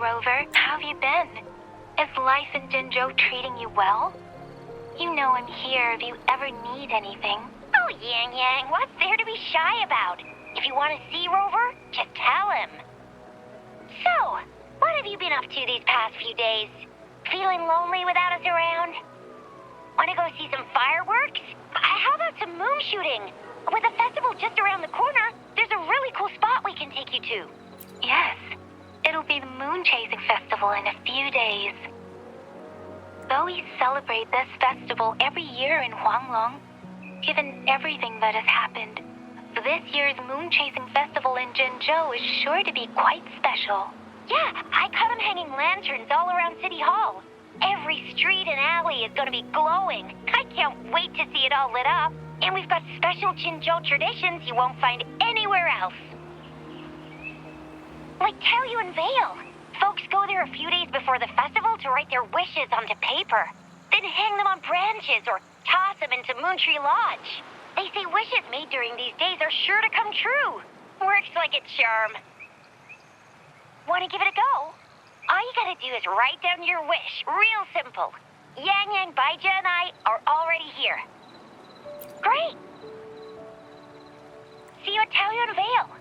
Rover. How have you been? Is life in Jinzhou treating you well? You know I'm here if you ever need anything. Oh, Yang Yang, what's there to be shy about? If you want to see Rover, just tell him. So, what have you been up to these past few days? Feeling lonely without us around? Want to go see some fireworks? How about some moon shooting? With the festival just around the corner, there's a really cool spot we can take you to. Yes, it'll be the Moon Chasing Festival in a few days. Though we celebrate this festival every year in Huanglong, given everything that has happened, this year's Moon Chasing Festival in Jinzhou is sure to be quite special. Yeah, I caught him hanging lanterns all around City Hall. Every street and alley is going to be glowing. I can't wait to see it all lit up. And we've got special Jinzhou traditions you won't find anywhere else. Like Taoyuan Vale. Folks go there a few days before the festival to write their wishes onto paper. Then hang them on branches or toss them into Moontree Lodge. They say wishes made during these days are sure to come true. Works like a charm. Want to give it a go? All you gotta do is write down your wish. Real simple. Yang Yang, Baija, and I are already here. Great! See you at Taoyuan Vale.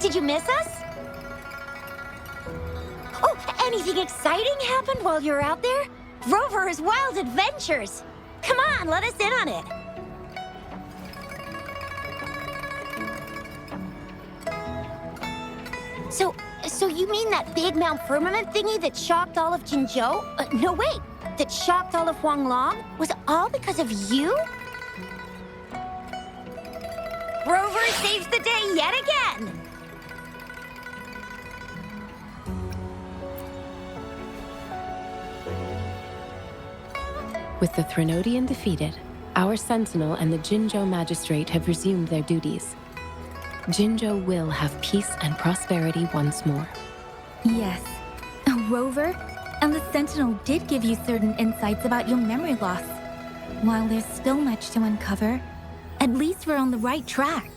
Did you miss us? Oh, anything exciting happened while you're out there? Rover's Wild Adventures! Come on, let us in on it. So you mean that big Mount Firmament thingy that shocked all of Jinzhou? No, wait. That shocked all of Huanglong? Was all because of you? Rover saves the day yet again! With the Threnodian defeated, our Sentinel and the Jinzhou Magistrate have resumed their duties. Jinzhou will have peace and prosperity once more. Yes. Rover, and the Sentinel did give you certain insights about your memory loss. While there's still much to uncover, at least we're on the right track.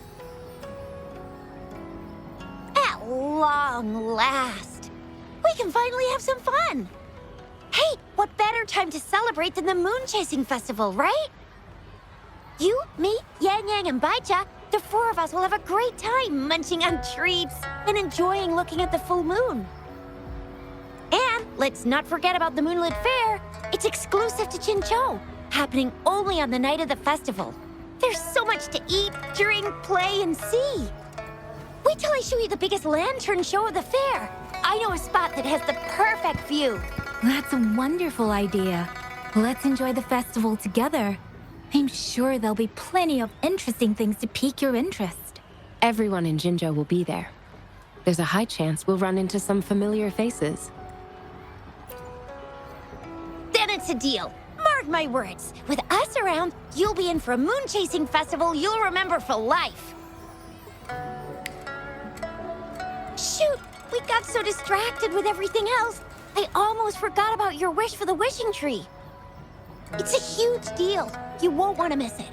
At long last, we can finally have some fun. Hey, what better time to celebrate than the Moon Chasing Festival, right? You, me, Yang Yang, and Baija, the four of us will have a great time munching on treats and enjoying looking at the full moon. And let's not forget about the Moonlit Fair. It's exclusive to Jinzhou, happening only on the night of the festival. There's so much to eat, drink, play, and see. Wait till I show you the biggest lantern show of the fair. I know a spot that has the perfect view. That's a wonderful idea. Let's enjoy the festival together. I'm sure there'll be plenty of interesting things to pique your interest. Everyone in Jinzhou will be there. There's a high chance we'll run into some familiar faces. Then it's a deal. Mark my words. With us around, you'll be in for a moon chasing festival you'll remember for life. Shoot! We got so distracted with everything else, I almost forgot about your wish for the wishing tree. It's a huge deal. You won't want to miss it.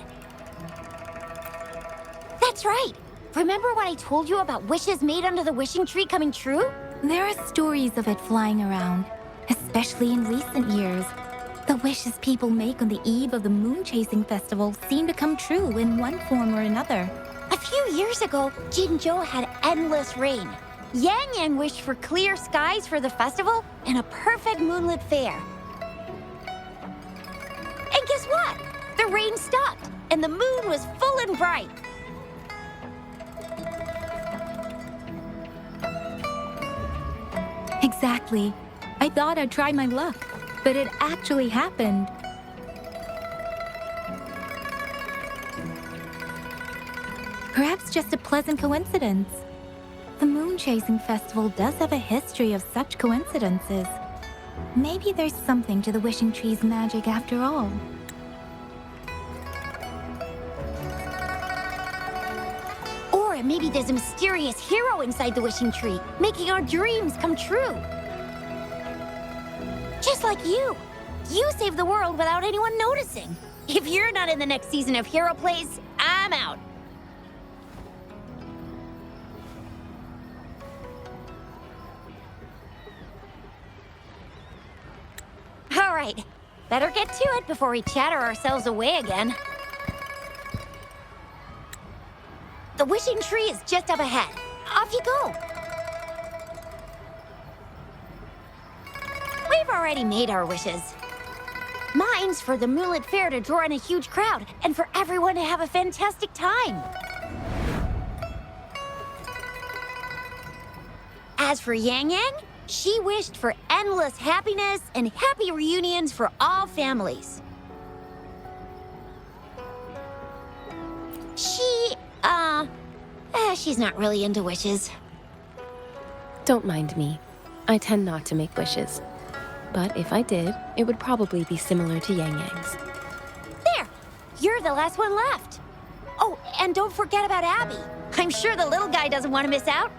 That's right. Remember what I told you about wishes made under the wishing tree coming true? There are stories of it flying around, especially in recent years. The wishes people make on the eve of the Moon Chasing Festival seem to come true in one form or another. A few years ago, Jinzhou had endless rain. Yang Yang wished for clear skies for the festival and a perfect moonlit fair. And guess what? The rain stopped, and the moon was full and bright. Exactly. I thought I'd try my luck, but it actually happened. Perhaps just a pleasant coincidence. The Moon Chasing Festival does have a history of such coincidences. Maybe there's something to the Wishing Tree's magic after all. Or maybe there's a mysterious hero inside the Wishing Tree, making our dreams come true. Just like you. You saved the world without anyone noticing. If you're not in the next season of Hero Plays, I'm out. All right, better get to it before we chatter ourselves away again. The Wishing Tree is just up ahead. Off you go. We've already made our wishes. Mine's for the Moonlit Fair to draw in a huge crowd and for everyone to have a fantastic time. As for Yang Yang, she wished for endless happiness and happy reunions for all families. She's not really into wishes. Don't mind me. I tend not to make wishes. But if I did, it would probably be similar to Yang Yang's. There! You're the last one left. Oh, and don't forget about Abby. I'm sure the little guy doesn't want to miss out.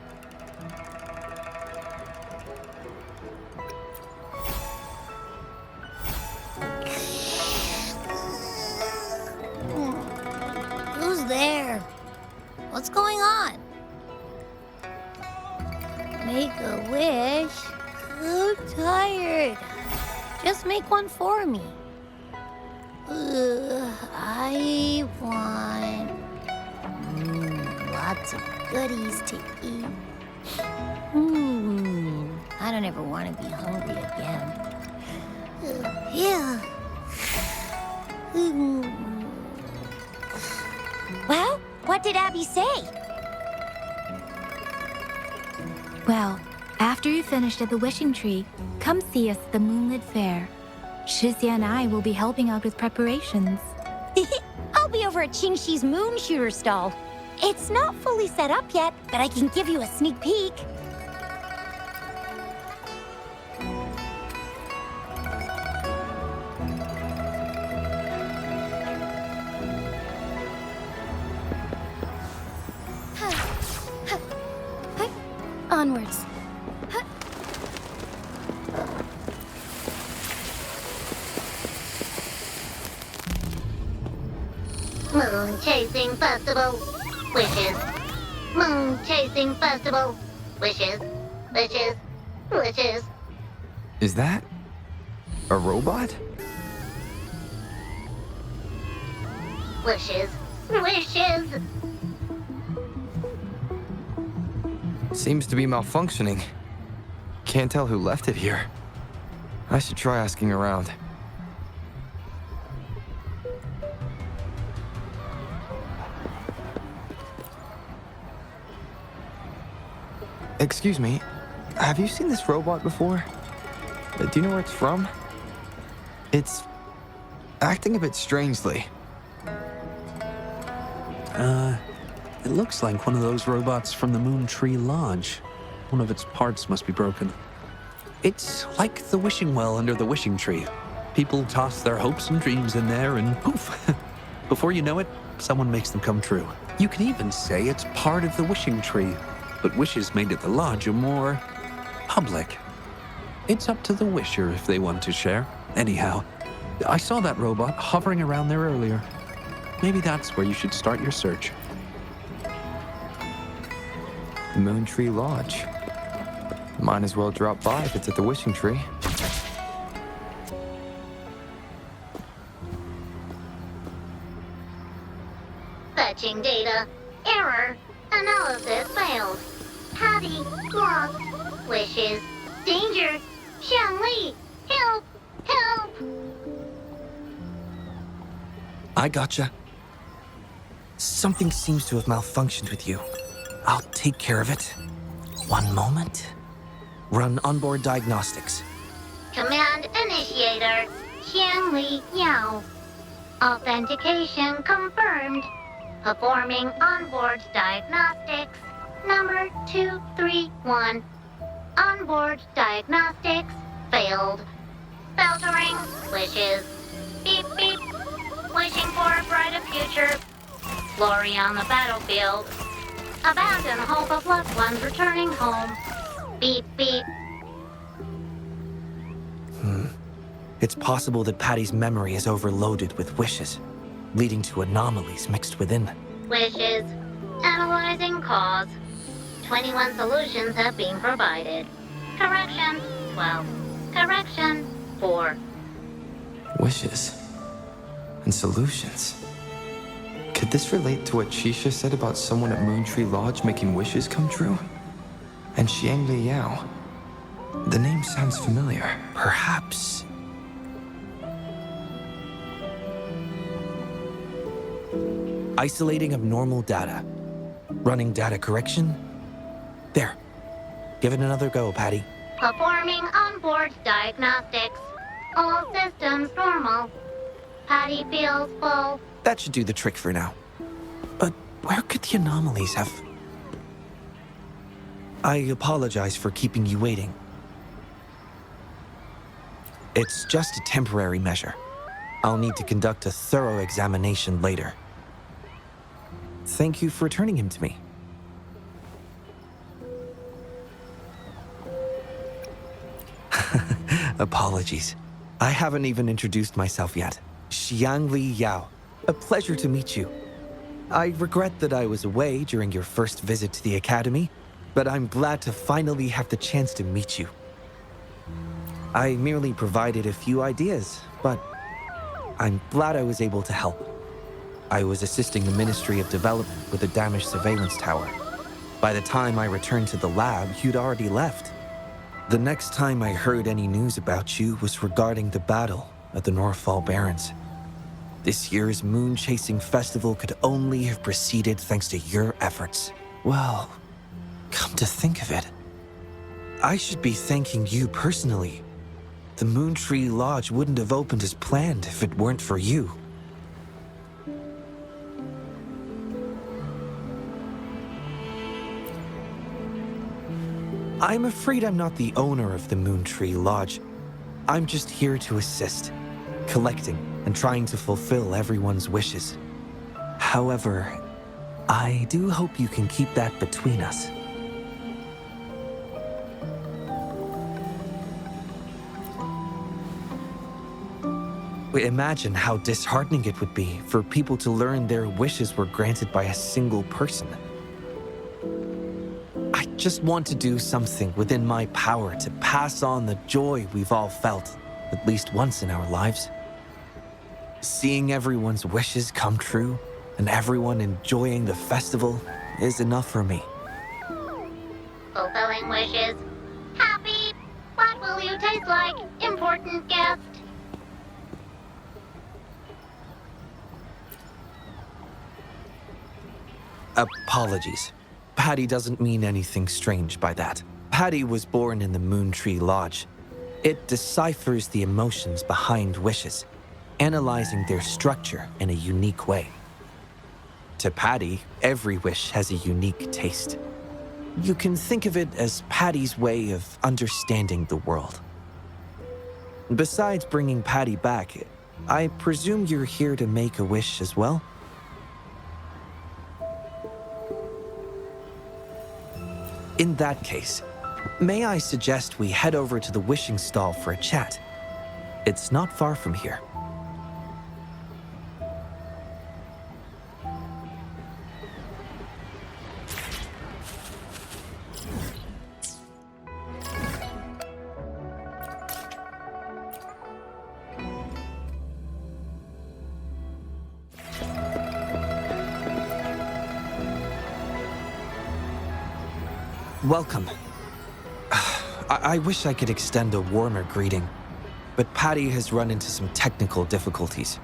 Who's there? What's going on? Make a wish? I'm tired. Just make one for me. I want lots of goodies to eat. I don't ever want to be hungry again. Yeah. Well, what did Abby say? Well, after you finished at the Wishing Tree, come see us at the Moonlit Fair. Shizia and I will be helping out with preparations. I'll be over at Qingxi's Moon Shooter stall. It's not fully set up yet, but I can give you a sneak peek. Onwards. Moon Chasing Festival. Wishes. Moon Chasing Festival. Wishes. Wishes. Wishes. Is that a robot? Wishes. Wishes. Seems to be malfunctioning. Can't tell who left it here. I should try asking around. Excuse me, have you seen this robot before? Do you know where it's from? It's acting a bit strangely. It looks like one of those robots from the Moon Tree Lodge. One of its parts must be broken. It's like the wishing well under the wishing tree. People toss their hopes and dreams in there and poof. Before you know it, someone makes them come true. You can even say it's part of the wishing tree, but wishes made at the lodge are more public. It's up to the wisher if they want to share. Anyhow, I saw that robot hovering around there earlier. Maybe that's where you should start your search. The Moon Tree Lodge. Might as well drop by if it's at the Wishing Tree. Fetching data. Error. Analysis failed. Patty lost. Wishes. Danger. Xiangli. Help. Help. I gotcha. Something seems to have malfunctioned with you. I'll take care of it. One moment. Run onboard diagnostics. Command initiator, Xiangli Yao. Authentication confirmed. Performing onboard diagnostics. Number 231. Onboard diagnostics failed. Filtering wishes. Beep beep. Wishing for a brighter future. Glory on the battlefield. Abandon hope of loved ones returning home. Beep beep. It's possible that Patty's memory is overloaded with wishes, leading to anomalies mixed within. Wishes. Analyzing cause. 21 solutions have been provided. Correction, 12. Correction, 4. Wishes. And solutions. Could this relate to what Shisha said about someone at Moontree Lodge making wishes come true? And Xiangli Yao. The name sounds familiar. Perhaps. Isolating abnormal data. Running data correction. There. Give it another go, Patty. Performing onboard diagnostics. All systems normal. Patty feels full. That should do the trick for now. But where could the anomalies have... I apologize for keeping you waiting. It's just a temporary measure. I'll need to conduct a thorough examination later. Thank you for returning him to me. Apologies. I haven't even introduced myself yet. Xiangli Yao. A pleasure to meet you. I regret that I was away during your first visit to the Academy, but I'm glad to finally have the chance to meet you. I merely provided a few ideas, but I'm glad I was able to help. I was assisting the Ministry of Development with a damaged surveillance tower. By the time I returned to the lab, you'd already left. The next time I heard any news about you was regarding the battle at the Northfall Barrens. This year's Moon Chasing Festival could only have proceeded thanks to your efforts. Well, come to think of it, I should be thanking you personally. The Moontree Lodge wouldn't have opened as planned if it weren't for you. I'm afraid I'm not the owner of the Moontree Lodge. I'm just here to assist, collecting and trying to fulfill everyone's wishes. However, I do hope you can keep that between us. Imagine how disheartening it would be for people to learn their wishes were granted by a single person. I just want to do something within my power to pass on the joy we've all felt, at least once in our lives. Seeing everyone's wishes come true and everyone enjoying the festival is enough for me. Fulfilling wishes. Happy. What will you taste like, important guest? Apologies. Patty doesn't mean anything strange by that. Patty was born in the Moontree Lodge. It deciphers the emotions behind wishes, analyzing their structure in a unique way. To Patty, every wish has a unique taste. You can think of it as Patty's way of understanding the world. Besides bringing Patty back, I presume you're here to make a wish as well? In that case, may I suggest we head over to the wishing stall for a chat? It's not far from here. Welcome. I wish I could extend a warmer greeting, but Patty has run into some technical difficulties.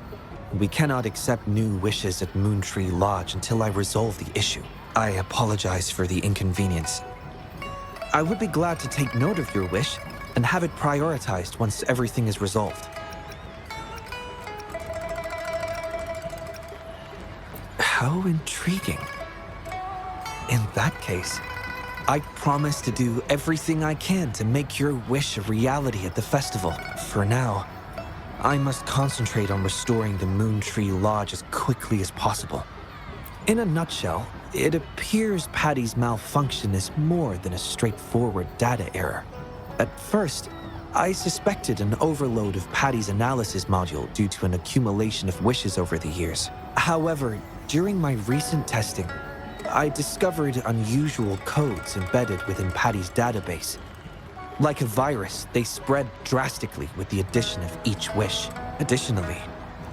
We cannot accept new wishes at Moontree Lodge until I resolve the issue. I apologize for the inconvenience. I would be glad to take note of your wish, and have it prioritized once everything is resolved. How intriguing. In that case, I promise to do everything I can to make your wish a reality at the festival. For now, I must concentrate on restoring the Moon Tree Lodge as quickly as possible. In a nutshell, it appears Patty's malfunction is more than a straightforward data error. At first, I suspected an overload of Patty's analysis module due to an accumulation of wishes over the years. However, during my recent testing, I discovered unusual codes embedded within Patty's database. Like a virus, they spread drastically with the addition of each wish. Additionally,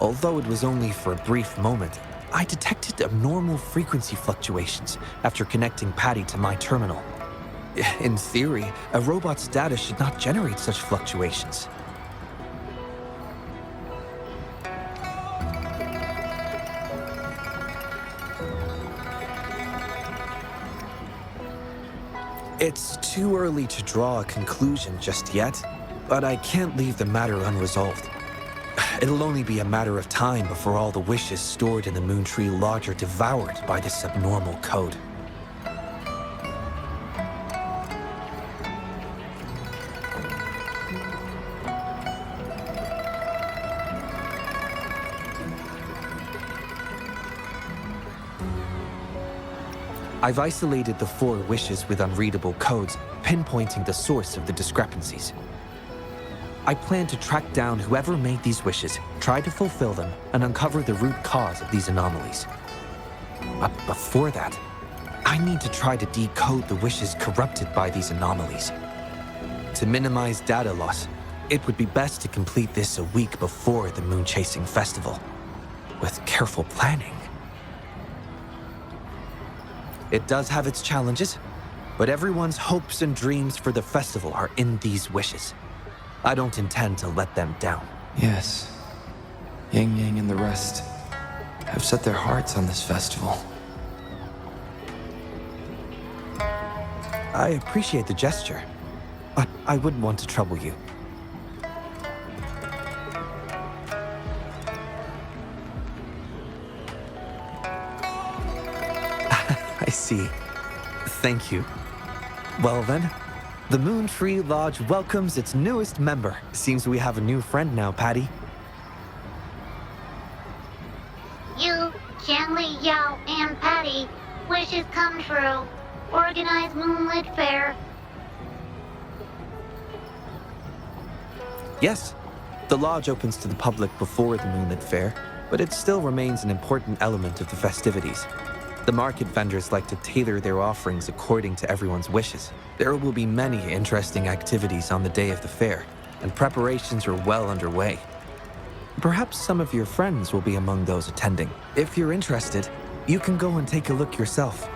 although it was only for a brief moment, I detected abnormal frequency fluctuations after connecting Patty to my terminal. In theory, a robot's data should not generate such fluctuations. It's too early to draw a conclusion just yet, but I can't leave the matter unresolved. It'll only be a matter of time before all the wishes stored in the Moon Tree Lodge are devoured by this abnormal code. I've isolated the 4 wishes with unreadable codes, pinpointing the source of the discrepancies. I plan to track down whoever made these wishes, try to fulfill them, and uncover the root cause of these anomalies. But before that, I need to try to decode the wishes corrupted by these anomalies. To minimize data loss, it would be best to complete this a week before the Moon Chasing Festival. With careful planning. It does have its challenges, but everyone's hopes and dreams for the festival are in these wishes. I don't intend to let them down. Yes, Yang Yang and the rest have set their hearts on this festival. I appreciate the gesture, but I wouldn't want to trouble you. I see. Thank you. Well then, the Moon Tree Lodge welcomes its newest member. Seems we have a new friend now, Patty. You, Qiangli, Yao, and Patty, wishes come true. Organize Moonlit Fair. Yes, the lodge opens to the public before the Moonlit Fair, but it still remains an important element of the festivities. The market vendors like to tailor their offerings according to everyone's wishes. There will be many interesting activities on the day of the fair, and preparations are well underway. Perhaps some of your friends will be among those attending. If you're interested, you can go and take a look yourself.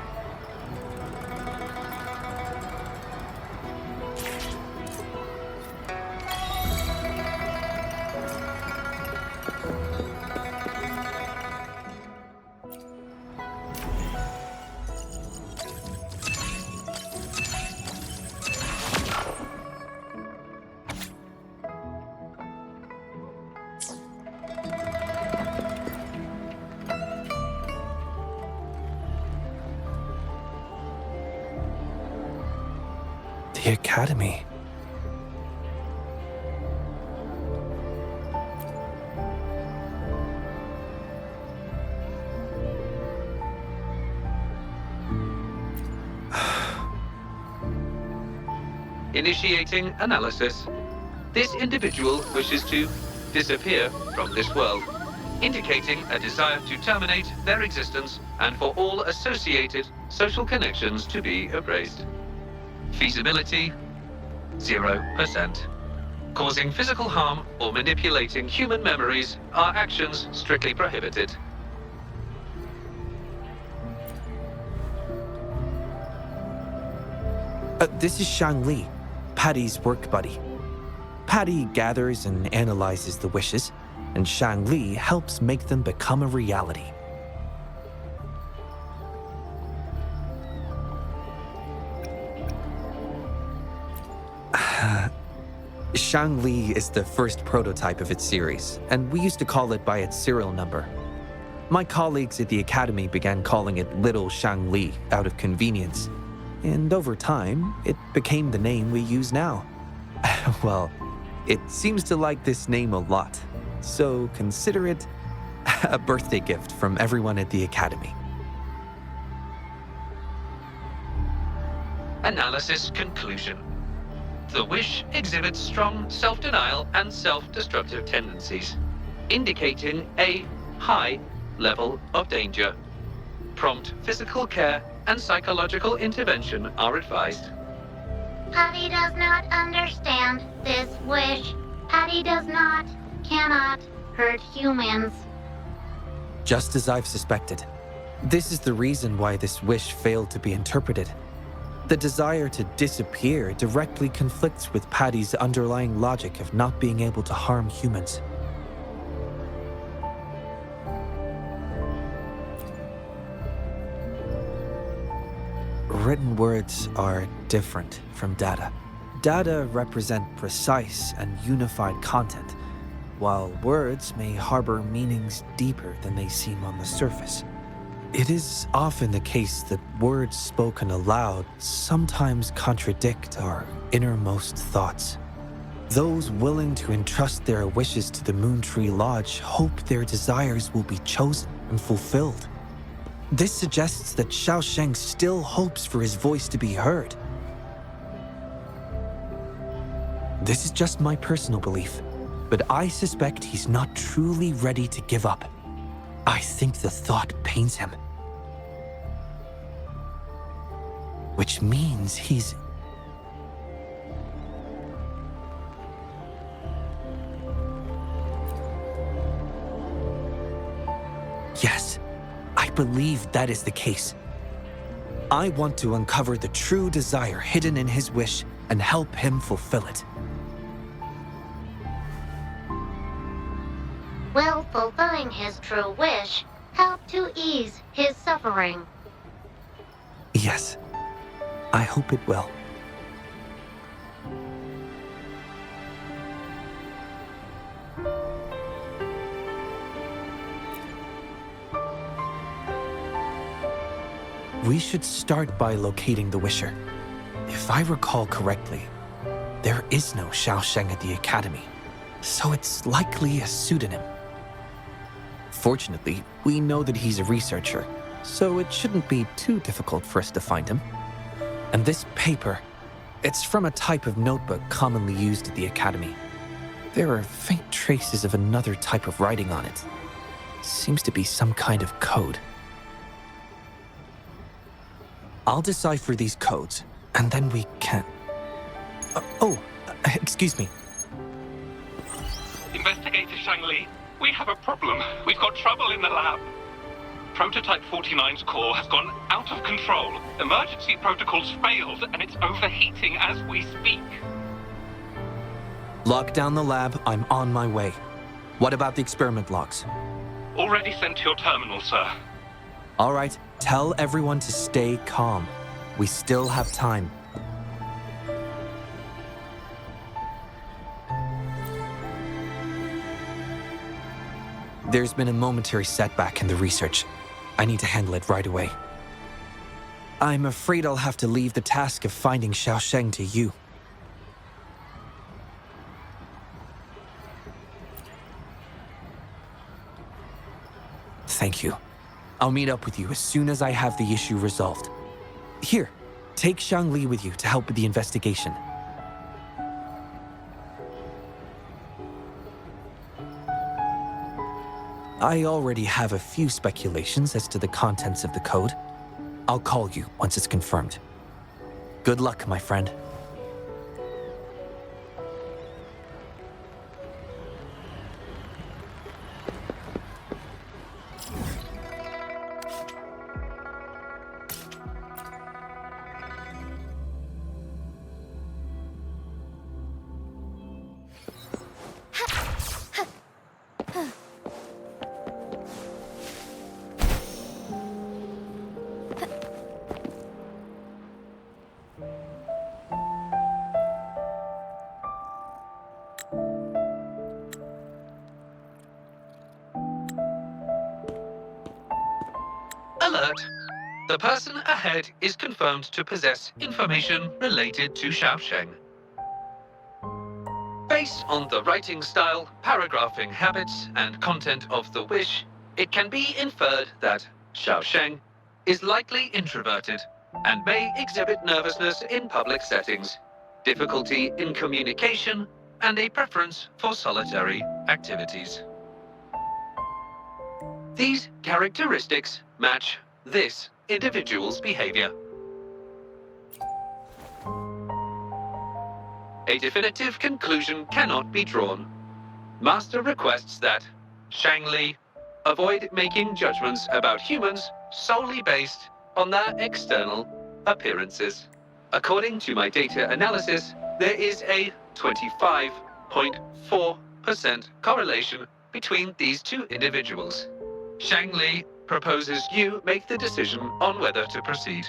The Academy. Initiating analysis. This individual wishes to disappear from this world, indicating a desire to terminate their existence and for all associated social connections to be erased. Feasibility, 0%. Causing physical harm or manipulating human memories are actions strictly prohibited. This is Shang Li, Patty's work buddy. Patty gathers and analyzes the wishes, and Shang Li helps make them become a reality. Shangli is the first prototype of its series, and we used to call it by its serial number. My colleagues at the Academy began calling it Little Shangli out of convenience, and over time, it became the name we use now. Well, it seems to like this name a lot, so consider it a birthday gift from everyone at the Academy. Analysis conclusion. The wish exhibits strong self-denial and self-destructive tendencies, indicating a high level of danger. Prompt physical care and psychological intervention are advised. Patty does not understand this wish. Patty cannot hurt humans. Just as I've suspected. This is the reason why this wish failed to be interpreted. The desire to disappear directly conflicts with Patty's underlying logic of not being able to harm humans. Written words are different from data. Data represent precise and unified content, while words may harbor meanings deeper than they seem on the surface. It is often the case that words spoken aloud sometimes contradict our innermost thoughts. Those willing to entrust their wishes to the Moontree Lodge hope their desires will be chosen and fulfilled. This suggests that Xiaosheng still hopes for his voice to be heard. This is just my personal belief, but I suspect he's not truly ready to give up. I think the thought pains him. Which means he's... Yes, I believe that is the case. I want to uncover the true desire hidden in his wish and help him fulfill it. Will fulfilling his true wish help to ease his suffering? Yes, I hope it will. We should start by locating the Wisher. If I recall correctly, there is no Xiaosheng at the Academy, so it's likely a pseudonym. Fortunately, we know that he's a researcher, so it shouldn't be too difficult for us to find him. And this paper, it's from a type of notebook commonly used at the Academy. There are faint traces of another type of writing on it. Seems to be some kind of code. I'll decipher these codes, and then we can... excuse me. Investigator Shangli, we have a problem. We've got trouble in the lab. Prototype 49's core has gone out of control. Emergency protocols failed, and it's overheating as we speak. Lock down the lab. I'm on my way. What about the experiment logs? Already sent to your terminal, sir. All right, tell everyone to stay calm. We still have time. There's been a momentary setback in the research. I need to handle it right away. I'm afraid I'll have to leave the task of finding Xiaosheng to you. Thank you. I'll meet up with you as soon as I have the issue resolved. Here, take Shangli with you to help with the investigation. I already have a few speculations as to the contents of the code. I'll call you once it's confirmed. Good luck, my friend. Alert! The person ahead is confirmed to possess information related to Xiaosheng. Based on the writing style, paragraphing habits, and content of the wish, it can be inferred that Xiaosheng is likely introverted and may exhibit nervousness in public settings, difficulty in communication, and a preference for solitary activities. These characteristics match this individual's behavior. A definitive conclusion cannot be drawn. Master requests that Shangli avoid making judgments about humans solely based on their external appearances. According to my data analysis, there is a 25.4% correlation between these two individuals. Shangli proposes you make the decision on whether to proceed.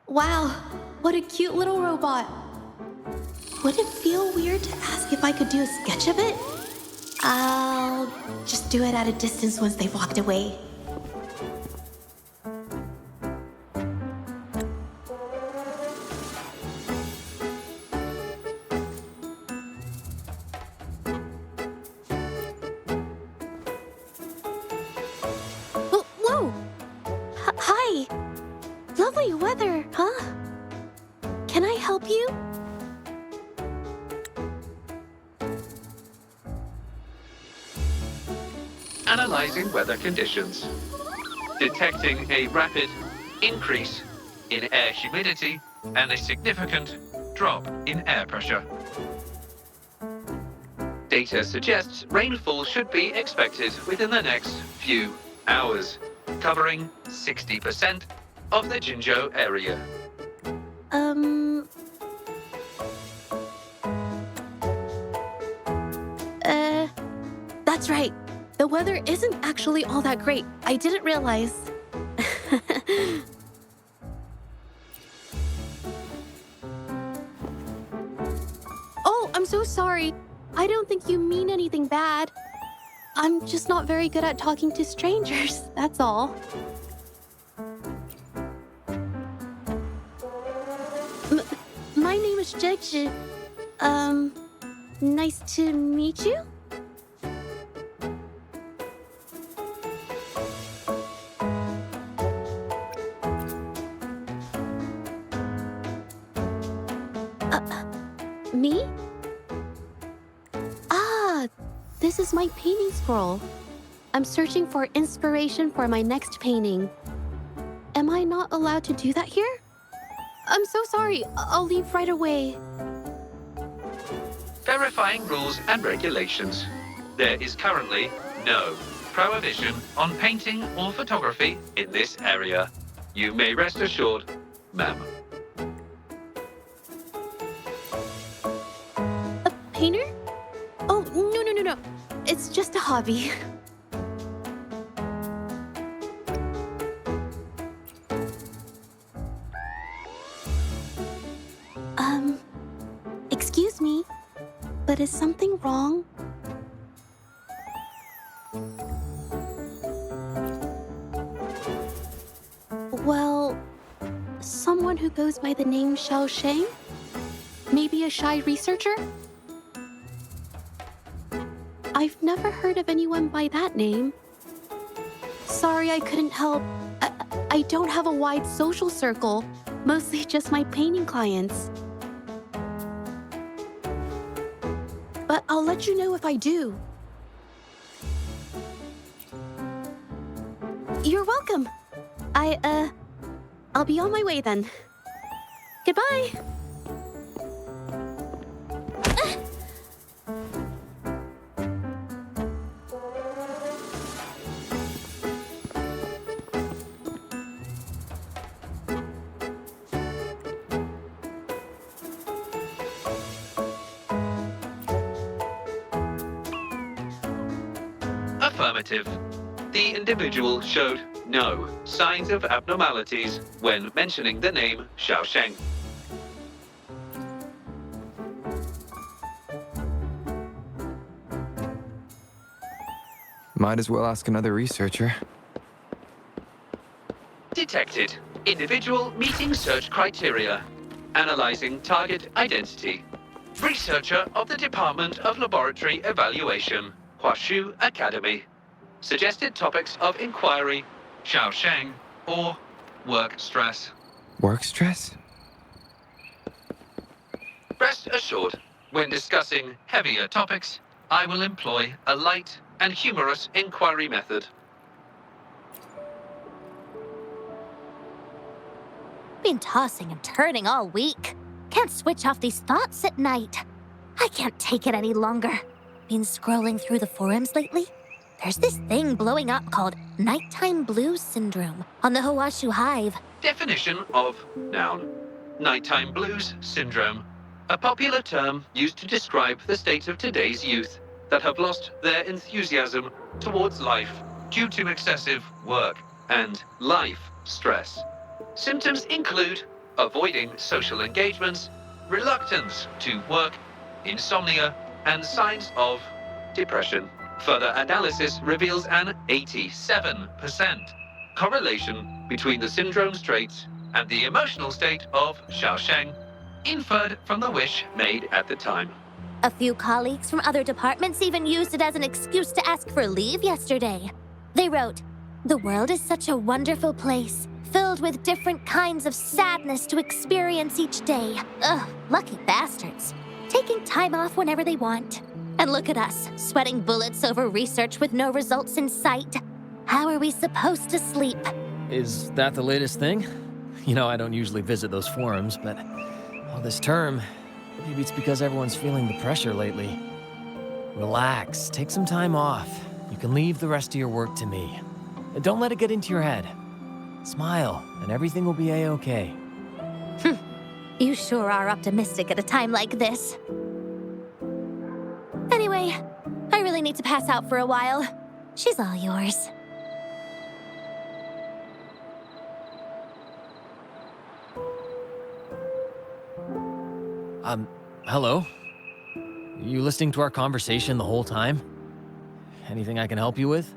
Wow, what a cute little robot. Would it feel weird to ask if I could do a sketch of it? I'll just do it at a distance once they've walked away. Oh, whoa! Hi! Lovely weather, huh? Can I help you? Analyzing weather conditions. Detecting a rapid increase in air humidity and a significant drop in air pressure. Data suggests rainfall should be expected within the next few hours, covering 60% of the Jinzhou area. That's right. The weather isn't actually all that great. I didn't realize. Oh, I'm so sorry. I don't think you mean anything bad. I'm just not very good at talking to strangers, that's all. My name is Jexi. Nice to meet you? Me? Ah, this is my painting scroll. I'm searching for inspiration for my next painting. Am I not allowed to do that here? I'm so sorry. I'll leave right away. Verifying rules and regulations. There is currently no prohibition on painting or photography in this area. You may rest assured, ma'am. A painter? Oh, no. It's just a hobby. Excuse me, but is something wrong? Well, someone who goes by the name Xiaosheng? Maybe a shy researcher? I've never heard of anyone by that name. Sorry I couldn't help. I don't have a wide social circle, mostly just my painting clients. But I'll let you know if I do. You're welcome. I'll be on my way then. Goodbye. Affirmative. The individual showed no signs of abnormalities when mentioning the name Xiaosheng. Might as well ask another researcher. Detected. Individual meeting search criteria. Analyzing target identity. Researcher of the Department of Laboratory Evaluation, Huashu Academy. Suggested topics of inquiry, Xiaosheng or work stress. Work stress? Rest assured, when discussing heavier topics, I will employ a light and humorous inquiry method. Been tossing and turning all week. Can't switch off these thoughts at night. I can't take it any longer. Been scrolling through the forums lately. There's this thing blowing up called nighttime blues syndrome on the Hawashu Hive. Definition of noun. Nighttime blues syndrome. A popular term used to describe the state of today's youth that have lost their enthusiasm towards life due to excessive work and life stress. Symptoms include avoiding social engagements, reluctance to work, insomnia, and signs of depression. Further analysis reveals an 87% correlation between the syndrome's traits and the emotional state of Xiaosheng, inferred from the wish made at the time. A few colleagues from other departments even used it as an excuse to ask for leave yesterday. They wrote, "The world is such a wonderful place, filled with different kinds of sadness to experience each day. Ugh, lucky bastards. Taking time off whenever they want. And look at us, sweating bullets over research with no results in sight. How are we supposed to sleep?" Is that the latest thing? You know, I don't usually visit those forums, but well, this term, maybe it's because everyone's feeling the pressure lately. Relax, take some time off. You can leave the rest of your work to me. And don't let it get into your head. Smile, and everything will be a-okay. You sure are optimistic at a time like this. Anyway, I really need to pass out for a while. She's all yours. Hello? You listening to our conversation the whole time? Anything I can help you with?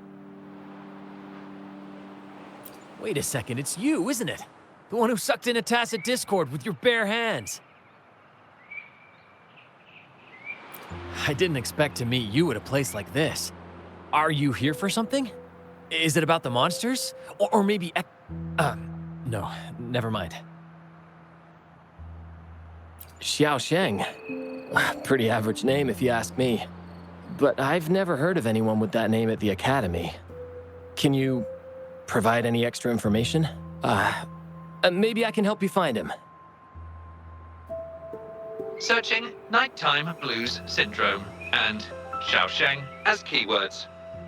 Wait a second, it's you, isn't it? The one who sucked in a tacit discord with your bare hands. I didn't expect to meet you at a place like this. Are you here for something? Is it about the monsters? Or maybe no, never mind. Xiaosheng. Pretty average name if you ask me. But I've never heard of anyone with that name at the Academy. Can you provide any extra information? Maybe I can help you find him. Searching nighttime blues syndrome and Xiaosheng as keywords.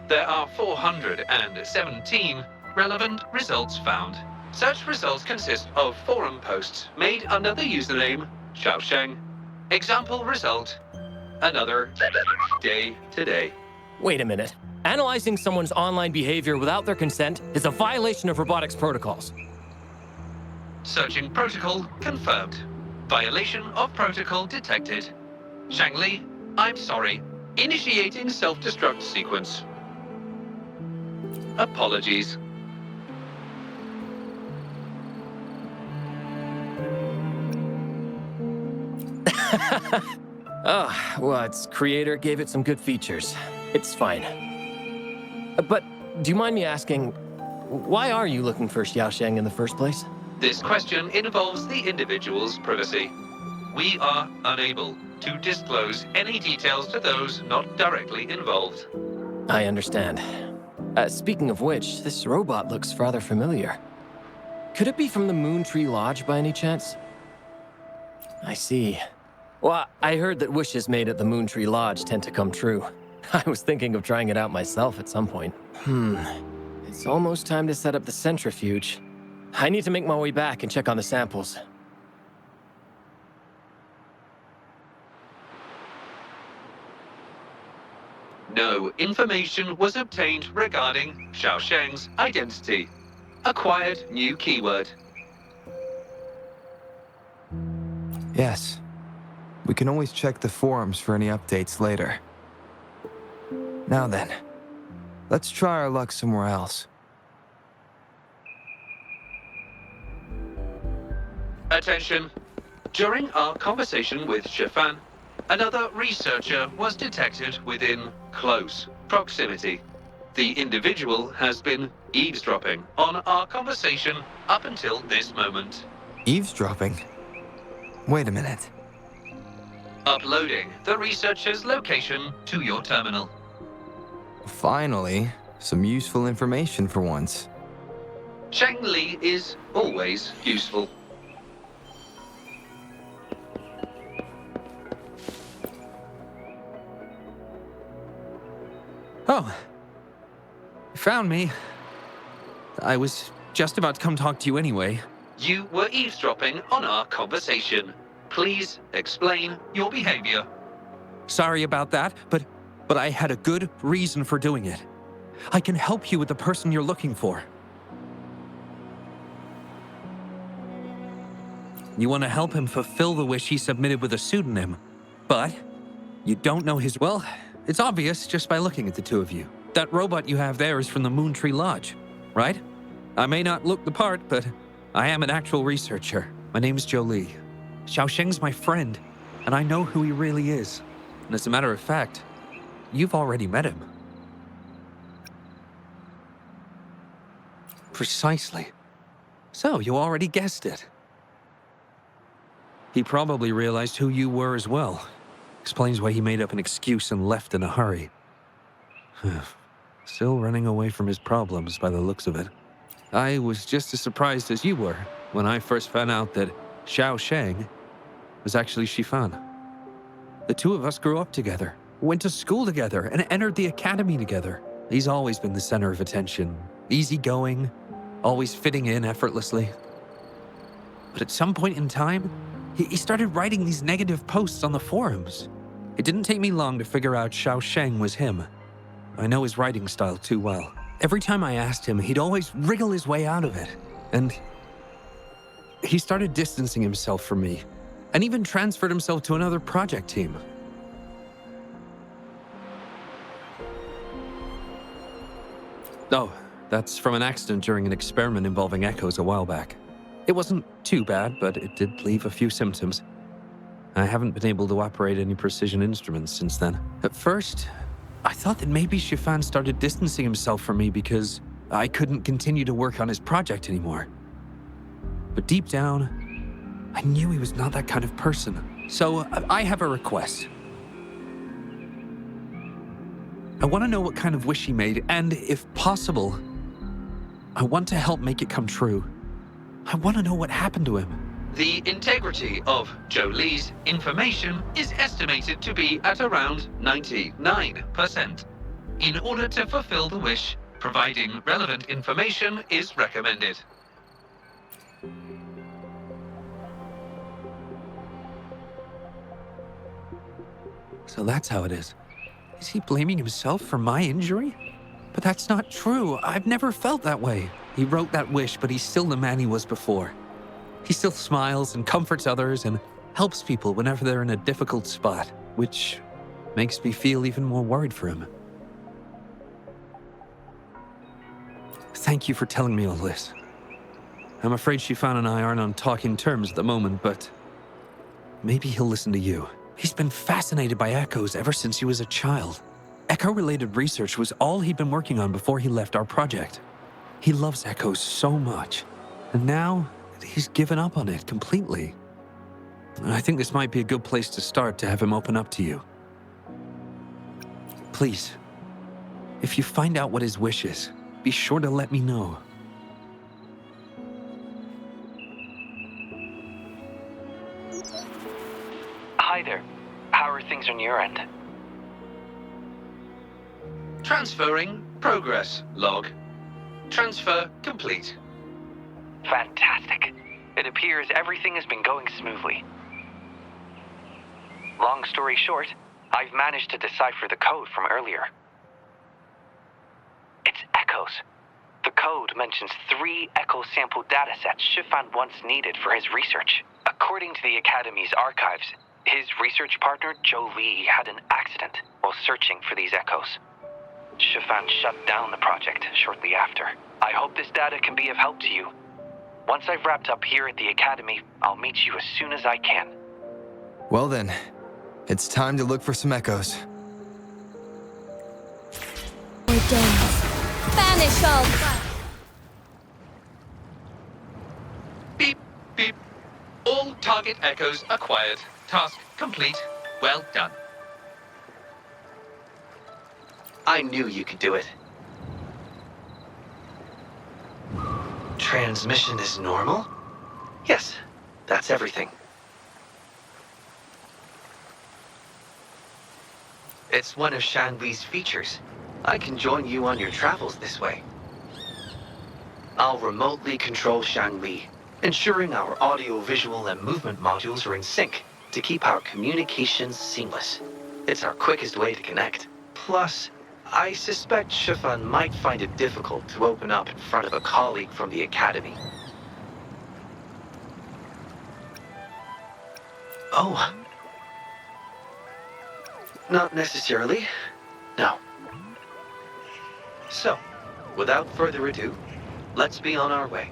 There are 417 relevant results found. Such results consist of forum posts made under the username Xiaosheng. Example result, another day today. Wait a minute. Analyzing someone's online behavior without their consent is a violation of robotics protocols. Searching protocol confirmed. Violation of protocol detected. Shangli, I'm sorry. Initiating self-destruct sequence. Apologies. Oh, well, its creator gave it some good features. It's fine. But do you mind me asking, why are you looking for Xiaosheng in the first place? This question involves the individual's privacy. We are unable to disclose any details to those not directly involved. I understand. Speaking of which, this robot looks rather familiar. Could it be from the Moon Tree Lodge by any chance? I see. Well, I heard that wishes made at the Moon Tree Lodge tend to come true. I was thinking of trying it out myself at some point. It's almost time to set up the centrifuge. I need to make my way back and check on the samples. No information was obtained regarding Xiaosheng's identity. Acquired new keyword. Yes. We can always check the forums for any updates later. Now then, let's try our luck somewhere else. Attention. During our conversation with Shifan, another researcher was detected within close proximity. The individual has been eavesdropping on our conversation up until this moment. Eavesdropping? Wait a minute. Uploading the researcher's location to your terminal. Finally, some useful information for once. Cheng Li is always useful. Oh. You found me. I was just about to come talk to you anyway. You were eavesdropping on our conversation. Please explain your behavior. Sorry about that, but I had a good reason for doing it. I can help you with the person you're looking for. You want to help him fulfill the wish he submitted with a pseudonym, but you don't know his... Well, it's obvious just by looking at the two of you. That robot you have there is from the Moon Tree Lodge, right? I may not look the part, but I am an actual researcher. My name's Jolie. Xiaosheng's my friend, and I know who he really is. And as a matter of fact, you've already met him. Precisely. So, you already guessed it. He probably realized who you were as well. Explains why he made up an excuse and left in a hurry. Still running away from his problems by the looks of it. I was just as surprised as you were when I first found out that Xiaosheng was actually Shifan. The two of us grew up together, went to school together, and entered the academy together. He's always been the center of attention, easygoing, always fitting in effortlessly. But at some point in time, he started writing these negative posts on the forums. It didn't take me long to figure out Xiaosheng was him. I know his writing style too well. Every time I asked him, he'd always wriggle his way out of it. And he started distancing himself from me, and even transferred himself to another project team. Oh, that's from an accident during an experiment involving echoes a while back. It wasn't too bad, but it did leave a few symptoms. I haven't been able to operate any precision instruments since then. At first, I thought that maybe Shifan started distancing himself from me because I couldn't continue to work on his project anymore. But deep down, I knew he was not that kind of person. So I have a request. I want to know what kind of wish he made, and if possible, I want to help make it come true. I want to know what happened to him. The integrity of Jolie's information is estimated to be at around 99%. In order to fulfill the wish, providing relevant information is recommended. So that's how it is. Is he blaming himself for my injury? But that's not true. I've never felt that way. He wrote that wish, but he's still the man he was before. He still smiles and comforts others and helps people whenever they're in a difficult spot, which makes me feel even more worried for him. Thank you for telling me all this. I'm afraid Shifan and I aren't on talking terms at the moment, but maybe he'll listen to you. He's been fascinated by echoes ever since he was a child. Echo-related research was all he'd been working on before he left our project. He loves echoes so much, and now he's given up on it completely. I think this might be a good place to start to have him open up to you. Please, if you find out what his wish is, be sure to let me know. Hi there. How are things on your end? Transferring progress log. Transfer complete. Fantastic. It appears everything has been going smoothly. Long story short, I've managed to decipher the code from earlier. echoes. The code mentions 3 echo sample datasets Shifan once needed for his research. According to the Academy's archives, his research partner, Joe Lee, had an accident while searching for these echoes. Shifan shut down the project shortly after. I hope this data can be of help to you. Once I've wrapped up here at the Academy, I'll meet you as soon as I can. Well then, it's time to look for some echoes. Banish all. Beep, beep. All target echoes acquired. Task complete. Well done. I knew you could do it. Transmission is normal? Yes, that's everything. It's one of Shangli's features. I can join you on your travels this way. I'll remotely control Shangli, ensuring our audio, visual, and movement modules are in sync to keep our communications seamless. It's our quickest way to connect. Plus, I suspect Shifan might find it difficult to open up in front of a colleague from the Academy. Oh. Not necessarily. No. So, without further ado, let's be on our way.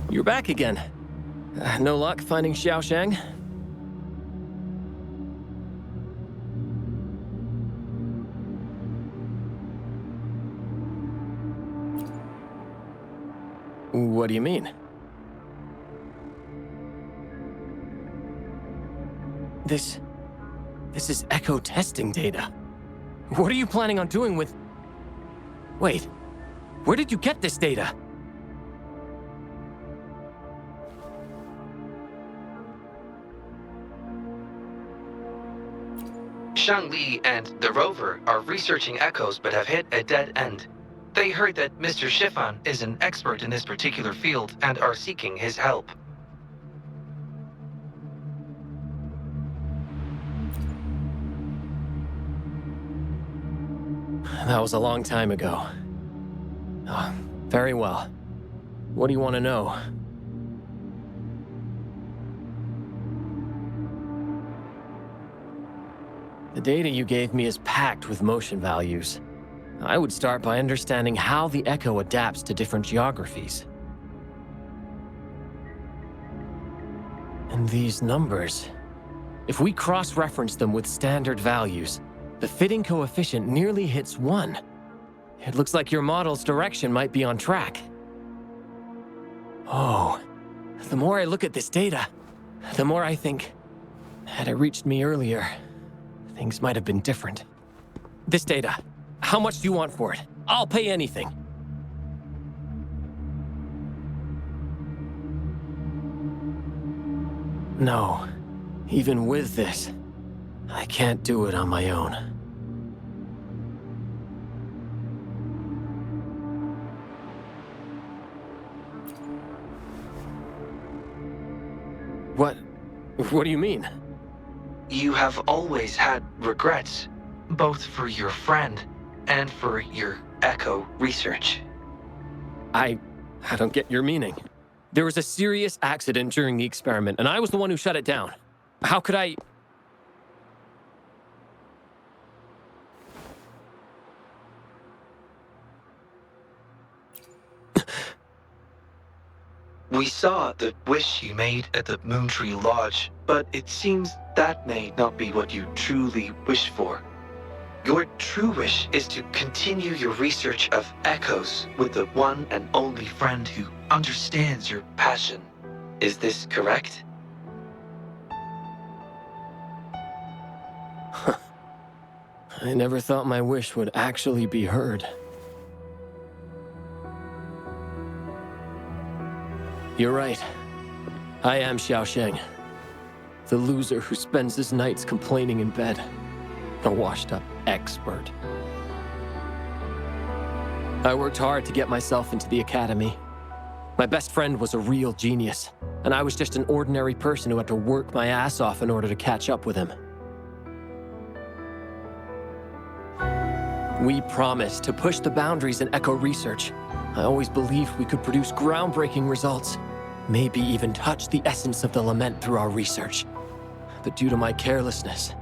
You're back again. No luck finding Xiaoshang? What do you mean? This is echo testing data. What are you planning on doing with... Wait, where did you get this data? Shangli and the rover are researching echoes but have hit a dead end. They heard that Mr. Shifan is an expert in this particular field and are seeking his help. That was a long time ago. Oh, very well. What do you want to know? The data you gave me is packed with motion values. I would start by understanding how the echo adapts to different geographies. And these numbers, if we cross-reference them with standard values, the fitting coefficient nearly hits 1. It looks like your model's direction might be on track. Oh, the more I look at this data, the more I think, had it reached me earlier, things might have been different. This data, how much do you want for it? I'll pay anything. No, even with this, I can't do it on my own. What do you mean? You have always had regrets, both for your friend and for your echo research. I don't get your meaning. There was a serious accident during the experiment, and I was the one who shut it down. How could I... We saw the wish you made at the Moontree Lodge, but it seems that may not be what you truly wish for. Your true wish is to continue your research of echoes with the one and only friend who understands your passion. Is this correct? I never thought my wish would actually be heard. You're right. I am Xiaosheng, the loser who spends his nights complaining in bed. A washed-up expert. I worked hard to get myself into the academy. My best friend was a real genius, and I was just an ordinary person who had to work my ass off in order to catch up with him. We promised to push the boundaries in echo research. I always believed we could produce groundbreaking results, maybe even touch the essence of the lament through our research. But due to my carelessness,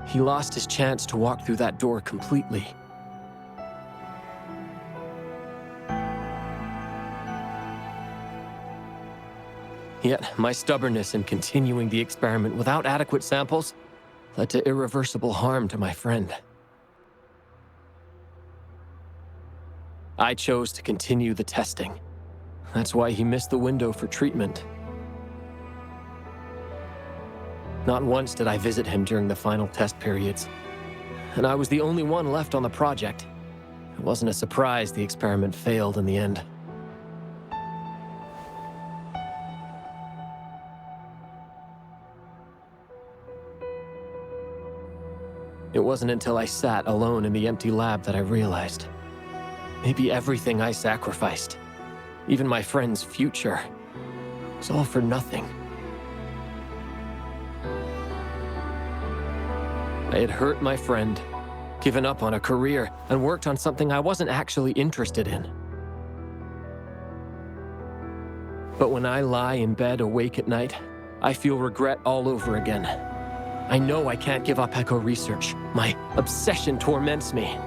he lost his chance to walk through that door completely. Yet, my stubbornness in continuing the experiment without adequate samples led to irreversible harm to my friend. I chose to continue the testing. That's why he missed the window for treatment. Not once did I visit him during the final test periods, and I was the only one left on the project. It wasn't a surprise the experiment failed in the end. It wasn't until I sat alone in the empty lab that I realized. Maybe everything I sacrificed, even my friend's future, was all for nothing. I had hurt my friend, given up on a career, and worked on something I wasn't actually interested in. But when I lie in bed awake at night, I feel regret all over again. I know I can't give up echo research. My obsession torments me,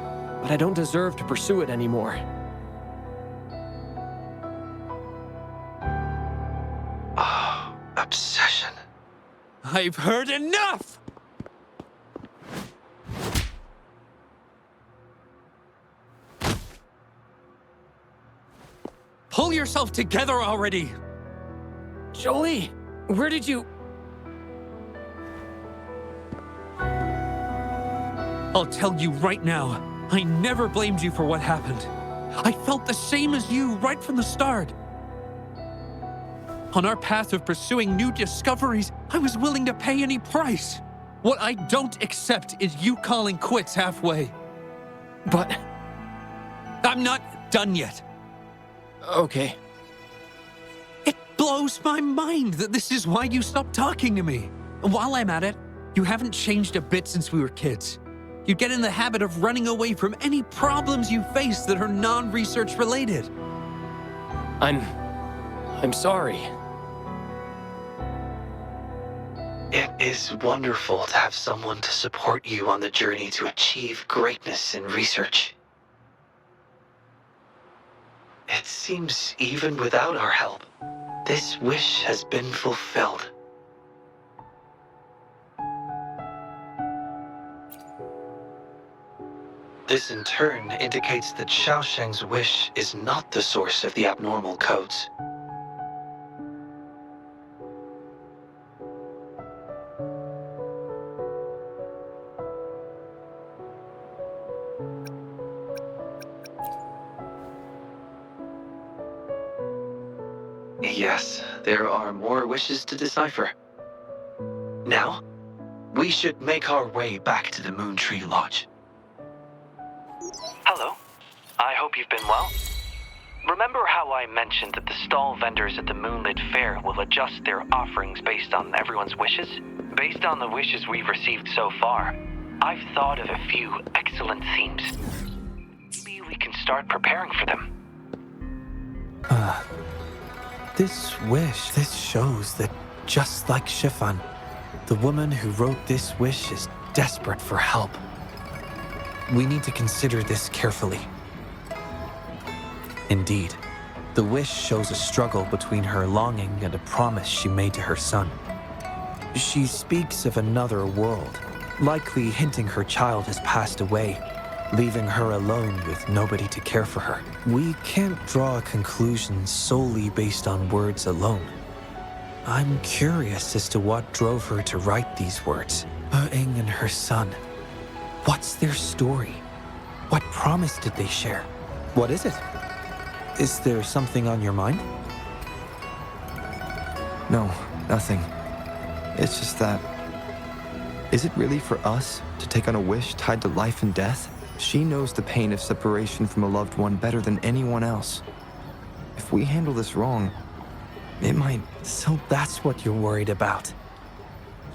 but I don't deserve to pursue it anymore. Oh, obsession. I've heard enough! Pull yourself together already! Jolie, where did you... I'll tell you right now, I never blamed you for what happened. I felt the same as you right from the start. On our path of pursuing new discoveries, I was willing to pay any price. What I don't accept is you calling quits halfway. But... I'm not done yet. Okay. It blows my mind that this is why you stopped talking to me. And while I'm at it, you haven't changed a bit since we were kids. You get in the habit of running away from any problems you face that are non-research related. I'm sorry. It is wonderful to have someone to support you on the journey to achieve greatness in research. It seems even without our help, this wish has been fulfilled. This in turn indicates that Xiaosheng's wish is not the source of the abnormal codes. Yes, there are more wishes to decipher. Now, we should make our way back to the Moon Tree Lodge. Hello. I hope you've been well. Remember how I mentioned that the stall vendors at the Moonlit Fair will adjust their offerings based on everyone's wishes? Based on the wishes we've received so far, I've thought of a few excellent themes. Maybe we can start preparing for them. This shows that just like Shifan, the woman who wrote this wish is desperate for help. We need to consider this carefully. Indeed, the wish shows a struggle between her longing and a promise she made to her son. She speaks of another world, likely hinting her child has passed away, leaving her alone with nobody to care for her. We can't draw a conclusion solely based on words alone. I'm curious as to what drove her to write these words. Ing and her son. What's their story? What promise did they share? What is it? Is there something on your mind? No, nothing. It's just that... Is it really for us to take on a wish tied to life and death? She knows the pain of separation from a loved one better than anyone else. If we handle this wrong, It might. So that's what you're worried about.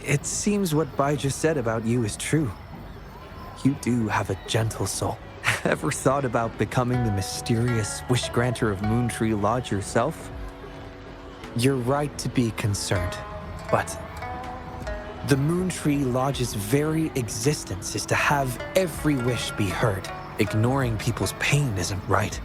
It seems what Bai just said about you is true. You do have a gentle soul. Ever thought about becoming the mysterious wish granter of Moontree Lodge yourself? You're right to be concerned, but the Moontree Lodge's very existence is to have every wish be heard. Ignoring people's pain isn't right.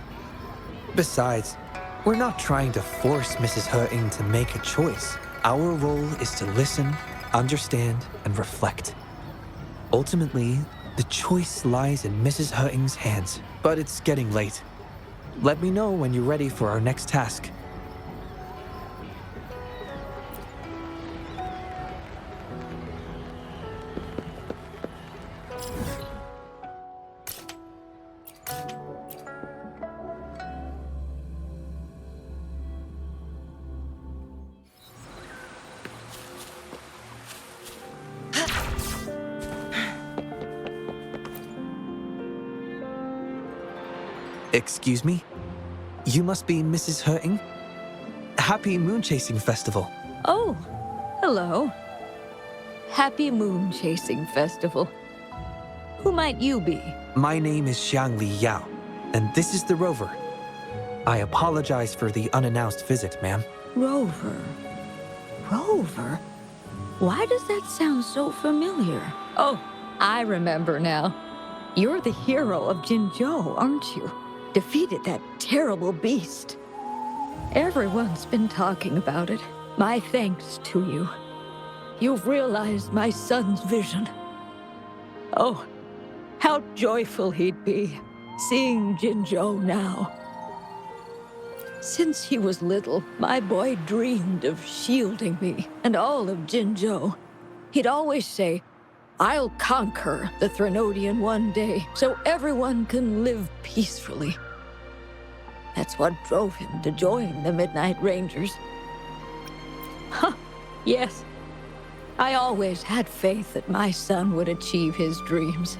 Besides, we're not trying to force Mrs. Hurting to make a choice. Our role is to listen, understand, and reflect. Ultimately, the choice lies in Mrs. Hurting's hands, but it's getting late. Let me know when you're ready for our next task. Excuse me? You must be Mrs. Hurting? Happy Moon Chasing Festival. Oh, hello. Happy Moon Chasing Festival. Who might you be? My name is Xiangli Yao, and this is the Rover. I apologize for the unannounced visit, ma'am. Rover. Rover? Why does that sound so familiar? Oh, I remember now. You're the hero of Jinzhou, aren't you? Defeated that terrible beast. Everyone's been talking about it. My thanks to you. You've realized my son's vision. Oh, how joyful he'd be, seeing Jinzhou now. Since he was little, my boy dreamed of shielding me and all of Jinzhou. He'd always say, "I'll conquer the Threnodian one day, so everyone can live peacefully." That's what drove him to join the Midnight Rangers. Huh, yes. I always had faith that my son would achieve his dreams.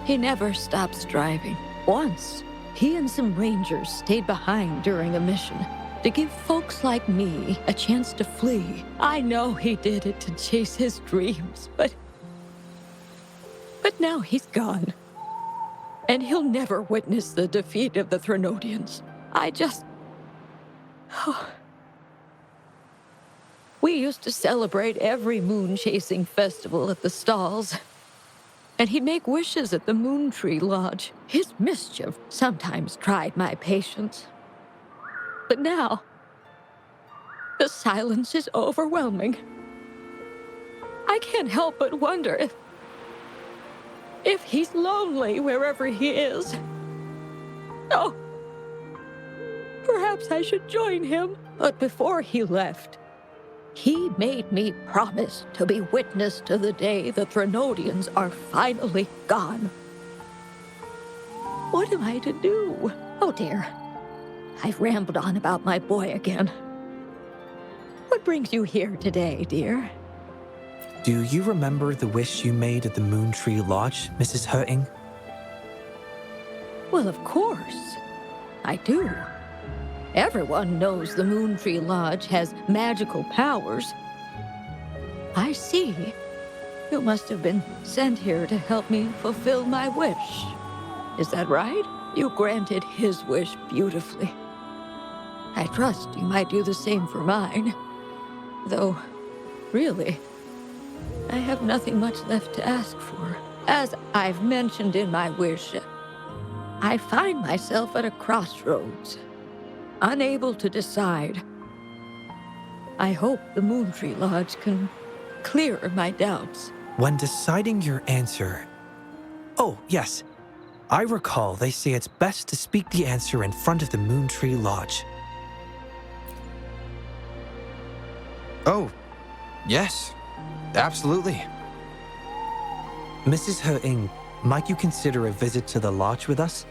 He never stopped striving. Once, he and some rangers stayed behind during a mission to give folks like me a chance to flee. I know he did it to chase his dreams, but now he's gone. And he'll never witness the defeat of the Threnodians. We used to celebrate every moon-chasing festival at the stalls. And he'd make wishes at the Moontree Lodge. His mischief sometimes tried my patience. But now, the silence is overwhelming. I can't help but wonder if he's lonely wherever he is. Oh, perhaps I should join him. But before he left, he made me promise to be witness to the day the Threnodians are finally gone. What am I to do? Oh dear, I've rambled on about my boy again. What brings you here today, dear? Do you remember the wish you made at the Moontree Lodge, Mrs. Hurting? Well, of course. I do. Everyone knows the Moontree Lodge has magical powers. I see. You must have been sent here to help me fulfill my wish. Is that right? You granted his wish beautifully. I trust you might do the same for mine. Though, really, I have nothing much left to ask for. As I've mentioned in my wish, I find myself at a crossroads, unable to decide. I hope the Moontree Lodge can clear my doubts. When deciding your answer... Oh, yes. I recall they say it's best to speak the answer in front of the Moontree Lodge. Oh, yes. Absolutely. Mrs. Hurting, might you consider a visit to the lodge with us?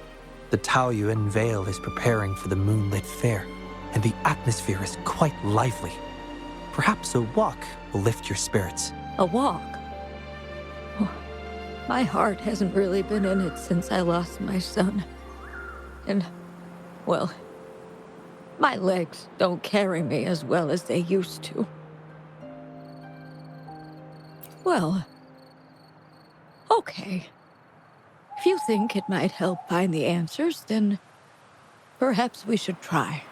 The Taoyuan Vale is preparing for the moonlit fair, and the atmosphere is quite lively. Perhaps a walk will lift your spirits. A walk? Oh, my heart hasn't really been in it since I lost my son. And, well, My legs don't carry me as well as they used to. Well, okay. If you think it might help find the answers, then perhaps we should try.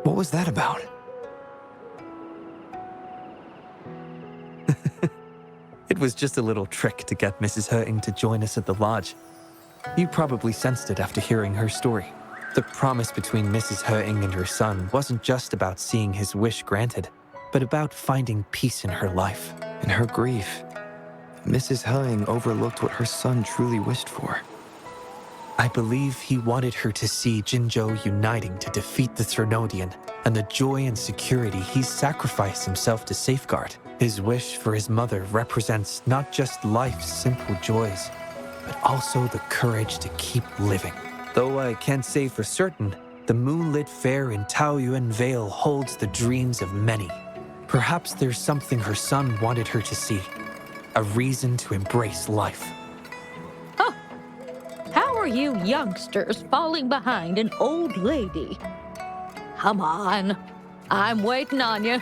What was that about? It was just a little trick to get Mrs. Hurting to join us at the lodge. You probably sensed it after hearing her story. The promise between Mrs. Hurting and her son wasn't just about seeing his wish granted, but about finding peace in her life. In her grief, Mrs. Hurting overlooked what her son truly wished for. I believe he wanted her to see Jinzhou uniting to defeat the Thrunodian, and the joy and security he sacrificed himself to safeguard. His wish for his mother represents not just life's simple joys, but also the courage to keep living. Though I can't say for certain, the moonlit fair in Taoyuan Vale holds the dreams of many. Perhaps there's something her son wanted her to see, a reason to embrace life. How are you youngsters falling behind an old lady? Come on, I'm waiting on you.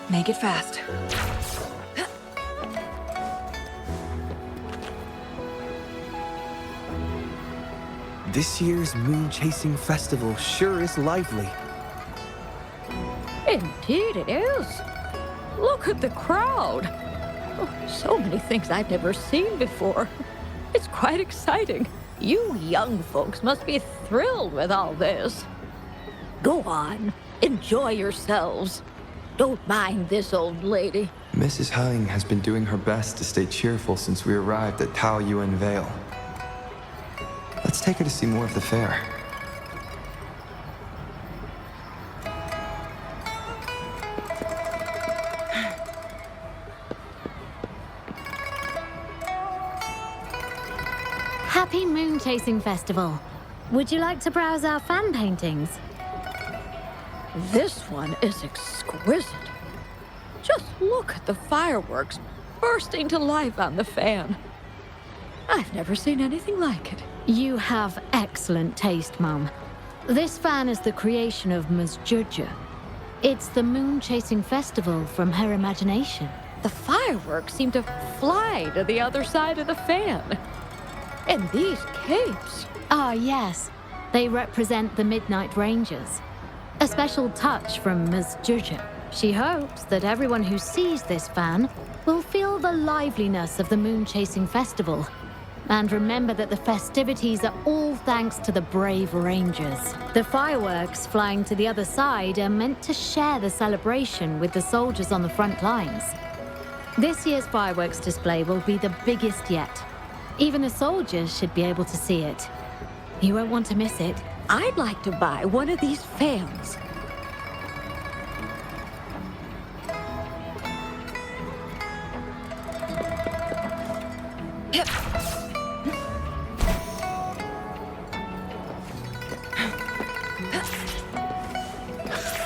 Make it fast. This year's Moon Chasing Festival sure is lively. Indeed it is. Look at the crowd. Oh, so many things I've never seen before. It's quite exciting. You young folks must be thrilled with all this. Go on, enjoy yourselves. Don't mind this old lady. Mrs. Hurting has been doing her best to stay cheerful since we arrived at Taoyuan Vale. Let's take her to see more of the fair. Happy Moon Chasing Festival. Would you like to browse our fan paintings? This one is exquisite. Just look at the fireworks bursting to life on the fan. I've never seen anything like it. You have excellent taste, Mum. This fan is the creation of Ms. Juja. It's the Moon Chasing Festival from her imagination. The fireworks seem to fly to the other side of the fan. And these capes. Ah, yes. They represent the Midnight Rangers. A special touch from Ms. Juja. She hopes that everyone who sees this fan will feel the liveliness of the Moon Chasing Festival. And remember that the festivities are all thanks to the brave Rangers. The fireworks flying to the other side are meant to share the celebration with the soldiers on the front lines. This year's fireworks display will be the biggest yet. Even the soldiers should be able to see it. You won't want to miss it. I'd like to buy one of these fans.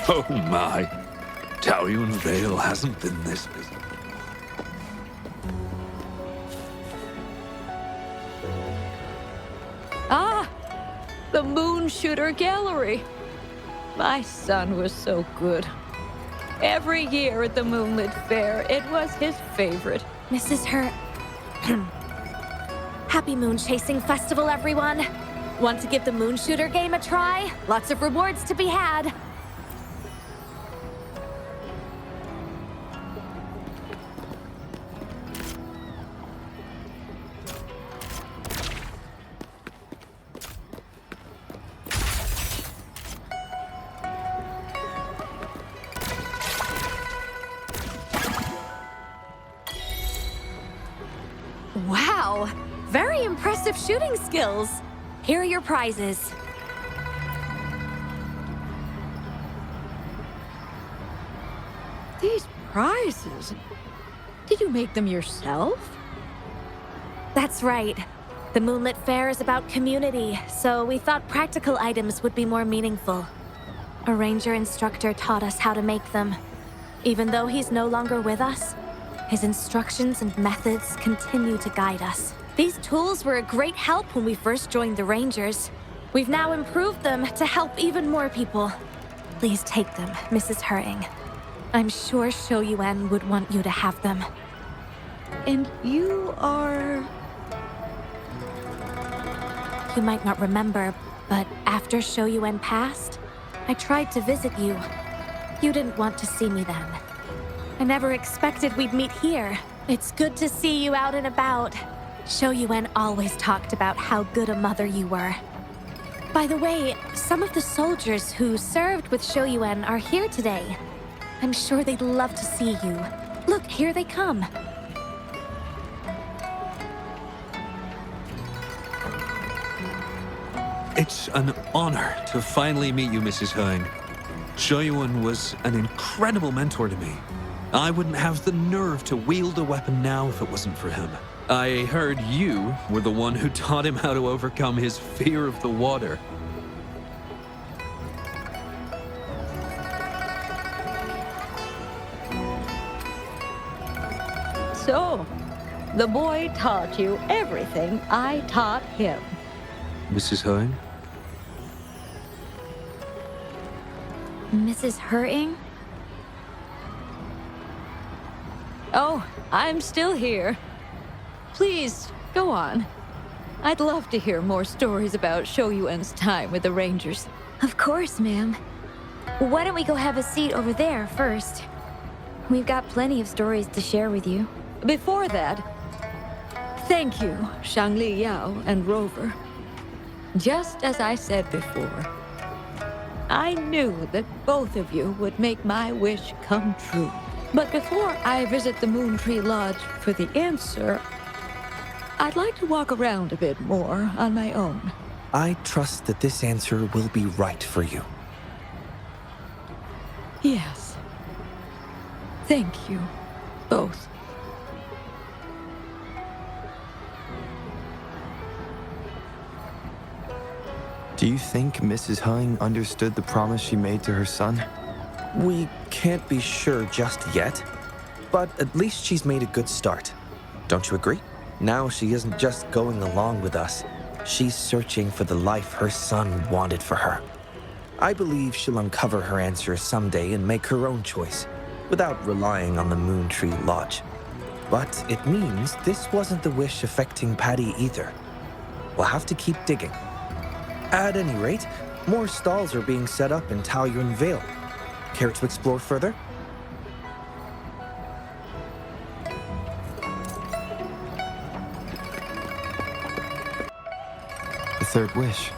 Oh my. Taoyuan Vale hasn't been this busy. Ah, the Moon Shooter Gallery. My son was so good. Every year at the Moonlit Fair, it was his favorite. Mrs. Happy Moon Chasing Festival, everyone! Want to give the Moon Shooter game a try? Lots of rewards to be had. Wow! Very impressive shooting skills. Here are your prizes. These prizes? Did you make them yourself? That's right. The Moonlit Fair is about community, so we thought practical items would be more meaningful. A ranger instructor taught us how to make them. Even though he's no longer with us, his instructions and methods continue to guide us. These tools were a great help when we first joined the Rangers. We've now improved them to help even more people. Please take them, Mrs. Hering. I'm sure Shou Yuan would want you to have them. And you are... You might not remember, but after Shou Yuan passed, I tried to visit you. You didn't want to see me then. I never expected we'd meet here. It's good to see you out and about. Shou Yuan always talked about how good a mother you were. By the way, some of the soldiers who served with Shou Yuan are here today. I'm sure they'd love to see you. Look, here they come. It's an honor to finally meet you, Mrs. Hering. Shou Yuan was an incredible mentor to me. I wouldn't have the nerve to wield a weapon now if it wasn't for him. I heard you were the one who taught him how to overcome his fear of the water. So, the boy taught you everything I taught him. Mrs. Hering? Mrs. Hering? Oh, I'm still here. Please, go on. I'd love to hear more stories about Shou Yuan's time with the Rangers. Of course, ma'am. Why don't we go have a seat over there first? We've got plenty of stories to share with you. Before that, thank you, Shangli Yao and Rover. Just as I said before, I knew that both of you would make my wish come true. But before I visit the Moon Tree Lodge for the answer, I'd like to walk around a bit more on my own. I trust that this answer will be right for you. Yes. Thank you, both. Do you think Mrs. Hering understood the promise she made to her son? We can't be sure just yet, but at least she's made a good start. Don't you agree? Now she isn't just going along with us. She's searching for the life her son wanted for her. I believe she'll uncover her answer someday and make her own choice, without relying on the Moon Tree Lodge. But it means this wasn't the wish affecting Patty either. We'll have to keep digging. At any rate, more stalls are being set up in Taoyuan Vale. Care to explore further? The third wish.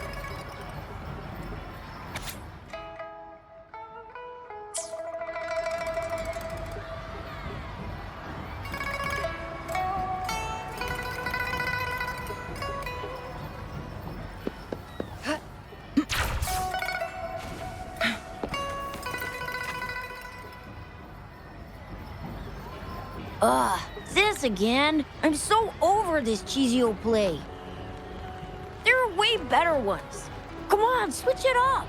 This again? I'm so over this cheesy old play. There are way better ones. Come on, switch it up.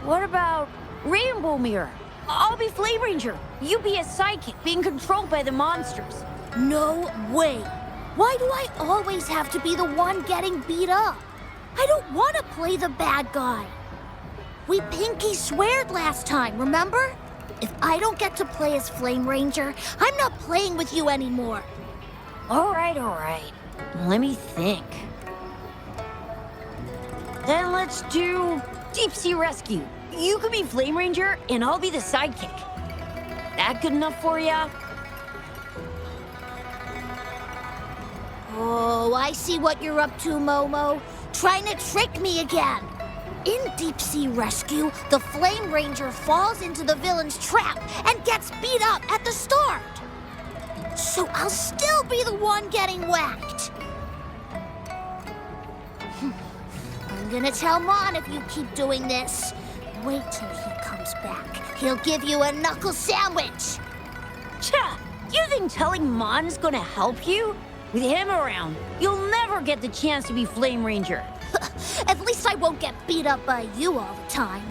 What about Rainbow Mirror? I'll be Flame Ranger. You be a psychic being controlled by the monsters. No way. Why do I always have to be the one getting beat up? I don't want to play the bad guy. We pinky sweared last time, remember? If I don't get to play as Flame Ranger, I'm not playing with you anymore. All right. Let me think. Then let's do Deep Sea Rescue. You can be Flame Ranger, and I'll be the sidekick. That good enough for ya? Oh, I see what you're up to, Momo. Trying to trick me again. In Deep Sea Rescue, the Flame Ranger falls into the villain's trap and gets beat up at the start. So I'll still be the one getting whacked. I'm gonna tell Mon if you keep doing this. Wait till he comes back. He'll give you a knuckle sandwich. Cha! You think telling Mon's gonna help you? With him around, you'll never get the chance to be Flame Ranger. At least I won't get beat up by you all the time.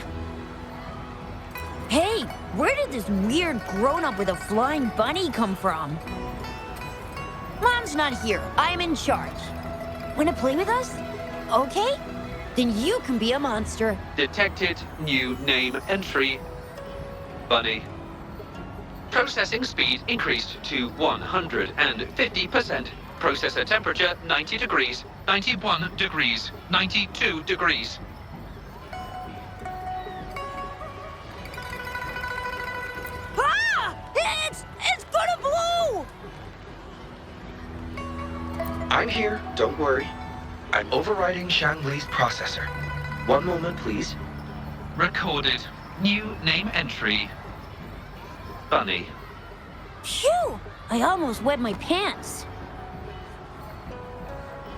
Hey, where did this weird grown-up with a flying bunny come from? Mom's not here. I'm in charge. Wanna play with us? Okay? Then you can be a monster. Detected new name entry. Bunny. Processing speed increased to 150%. Processor temperature 90 degrees, 91 degrees, 92 degrees. Ah! It's gonna blow! I'm here, don't worry. I'm overriding Shangli's processor. One moment, please. Recorded new name entry. Bunny. Phew! I almost wet my pants.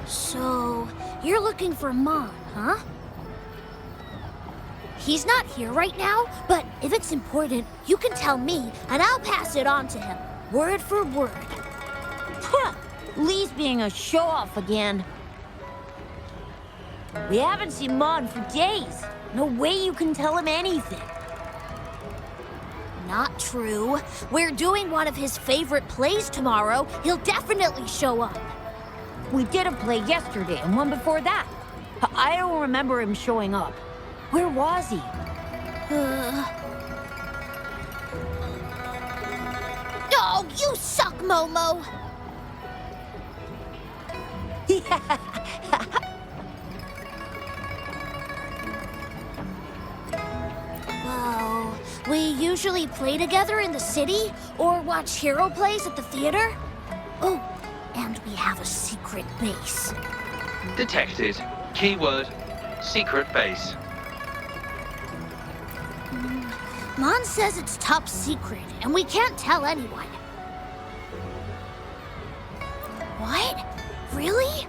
So, you're looking for Mon, huh? He's not here right now, but if it's important, you can tell me, and I'll pass it on to him, word for word. Huh! Lee's being a show-off again. We haven't seen Mon for days. No way you can tell him anything. Not true. We're doing one of his favorite plays tomorrow. He'll definitely show up. We did a play yesterday and one before that. I don't remember him showing up. Where was he? Oh, you suck, Momo! Well, we usually play together in the city or watch hero plays at the theater. Oh, and we have a secret base. Detected. Keyword secret base. Mon says it's top secret, and we can't tell anyone. What? Really?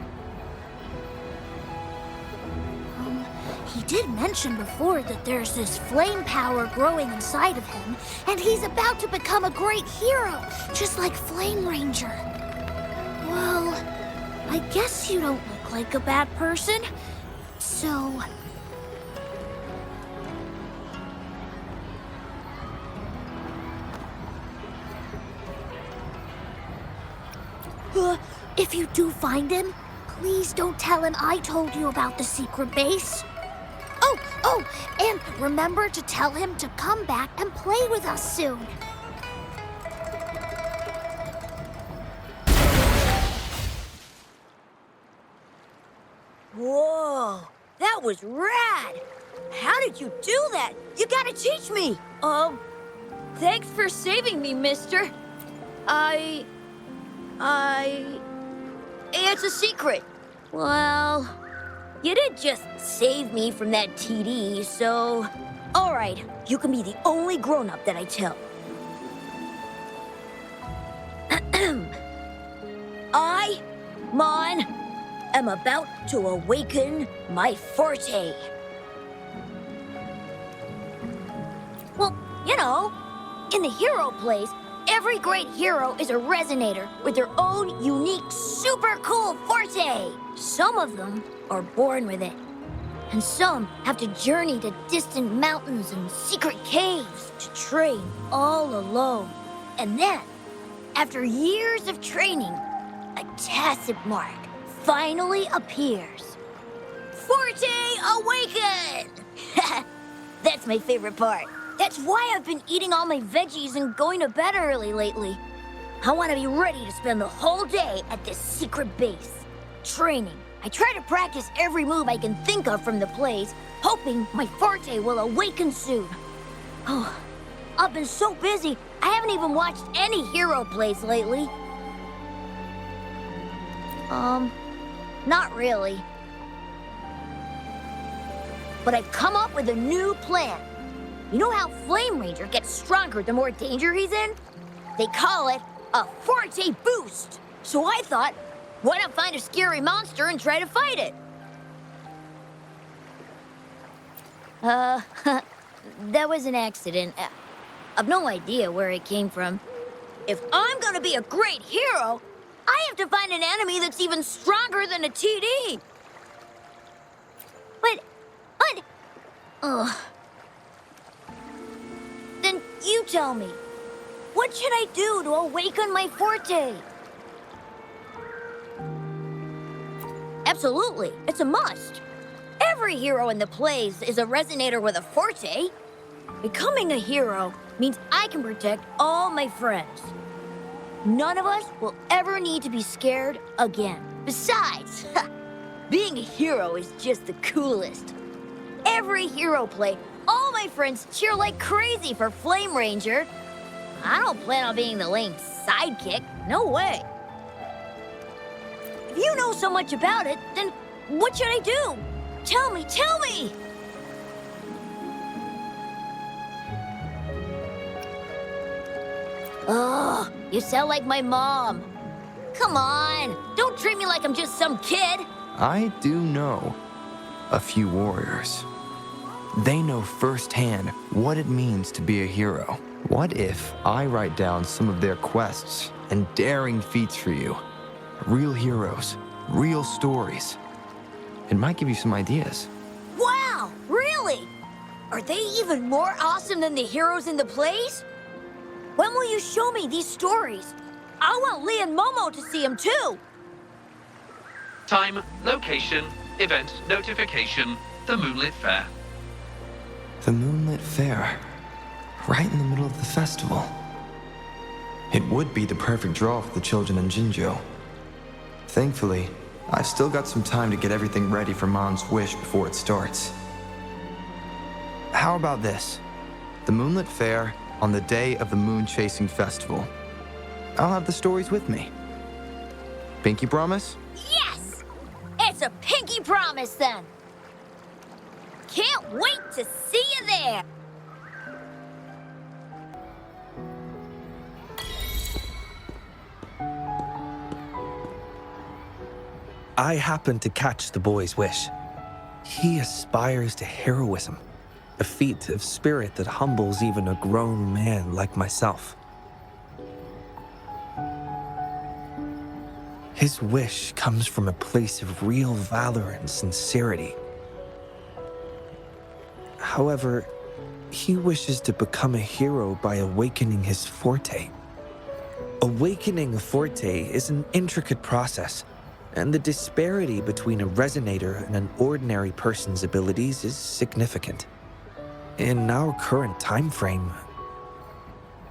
He did mention before that there's this flame power growing inside of him, and he's about to become a great hero, just like Flame Ranger. Well, I guess you don't look like a bad person, so... if you do find him, please don't tell him I told you about the secret base. Oh, and remember to tell him to come back and play with us soon. Whoa, that was rad! How did you do that? You gotta teach me! Thanks for saving me, mister. It's a secret. Well, you did just save me from that TD, so... All right, you can be the only grown-up that I tell. I, Mon, am about to awaken my forte. Well, you know, in the hero plays, every great hero is a resonator with their own unique, super cool forte. Some of them are born with it, and some have to journey to distant mountains and secret caves to train all alone. And then, after years of training, a tacit mark finally appears. Forte awaken! That's my favorite part. That's why I've been eating all my veggies and going to bed early lately. I want to be ready to spend the whole day at this secret base, training. I try to practice every move I can think of from the plays, hoping my forte will awaken soon. Oh, I've been so busy, I haven't even watched any hero plays lately. Not really. But I've come up with a new plan. You know how Flame Ranger gets stronger the more danger he's in? They call it a Forte Boost. So I thought, why not find a scary monster and try to fight it? That was an accident. I've no idea where it came from. If I'm gonna be a great hero, I have to find an enemy that's even stronger than a TD. But... Ugh. Then you tell me. What should I do to awaken my forte? Absolutely, it's a must. Every hero in the plays is a resonator with a forte. Becoming a hero means I can protect all my friends. None of us will ever need to be scared again. Besides, being a hero is just the coolest. Every hero play, all my friends cheer like crazy for Flame Ranger. I don't plan on being the lame sidekick. No way. If you know so much about it, then what should I do? Tell me, tell me! Ugh, you sound like my mom. Come on, don't treat me like I'm just some kid. I do know a few warriors. They know firsthand what it means to be a hero. What if I write down some of their quests and daring feats for you? Real heroes, real stories. It might give you some ideas. Wow, really? Are they even more awesome than the heroes in the plays? When will you show me these stories? I want Lee and Momo to see them too. Time, location, event, notification, the Moonlit Fair. The Moonlit Fair, right in the middle of the festival. It would be the perfect draw for the children in Jinzhou. Thankfully, I've still got some time to get everything ready for Mom's wish before it starts. How about this? The Moonlit Fair on the day of the Moon Chasing Festival. I'll have the stories with me. Pinky promise? Yes! It's a pinky promise then. Can't wait to see you there. I happened to catch the boy's wish. He aspires to heroism, a feat of spirit that humbles even a grown man like myself. His wish comes from a place of real valor and sincerity. However, he wishes to become a hero by awakening his forte. Awakening a forte is an intricate process, and the disparity between a resonator and an ordinary person's abilities is significant. In our current time frame,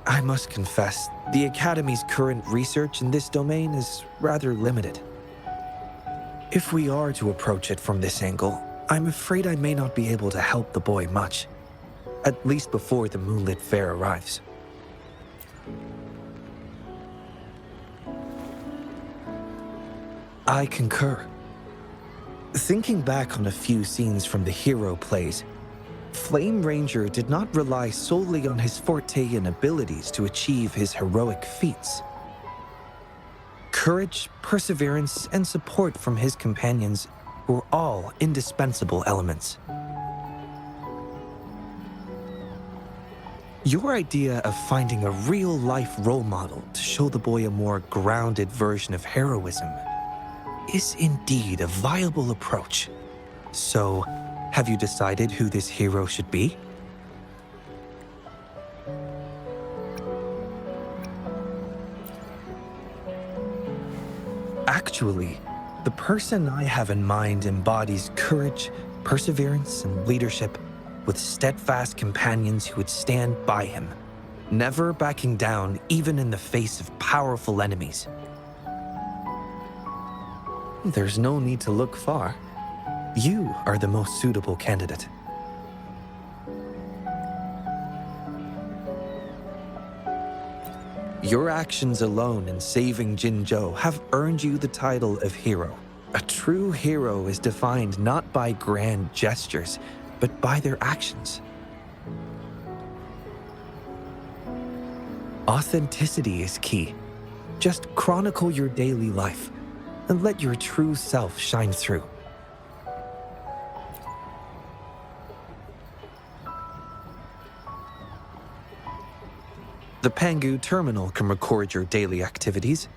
I must confess, the Academy's current research in this domain is rather limited. If we are to approach it from this angle, I'm afraid I may not be able to help the boy much, at least before the Moonlit Fair arrives. I concur. Thinking back on a few scenes from the hero plays, Flame Ranger did not rely solely on his forte and abilities to achieve his heroic feats. Courage, perseverance, and support from his companions were all indispensable elements. Your idea of finding a real-life role model to show the boy a more grounded version of heroism is indeed a viable approach. So, have you decided who this hero should be? Actually, the person I have in mind embodies courage, perseverance, and leadership with steadfast companions who would stand by him, never backing down even in the face of powerful enemies. There's no need to look far. You are the most suitable candidate. Your actions alone in saving Jinzhou have earned you the title of hero. A true hero is defined not by grand gestures, but by their actions. Authenticity is key. Just chronicle your daily life and let your true self shine through. The Pangu terminal can record your daily activities.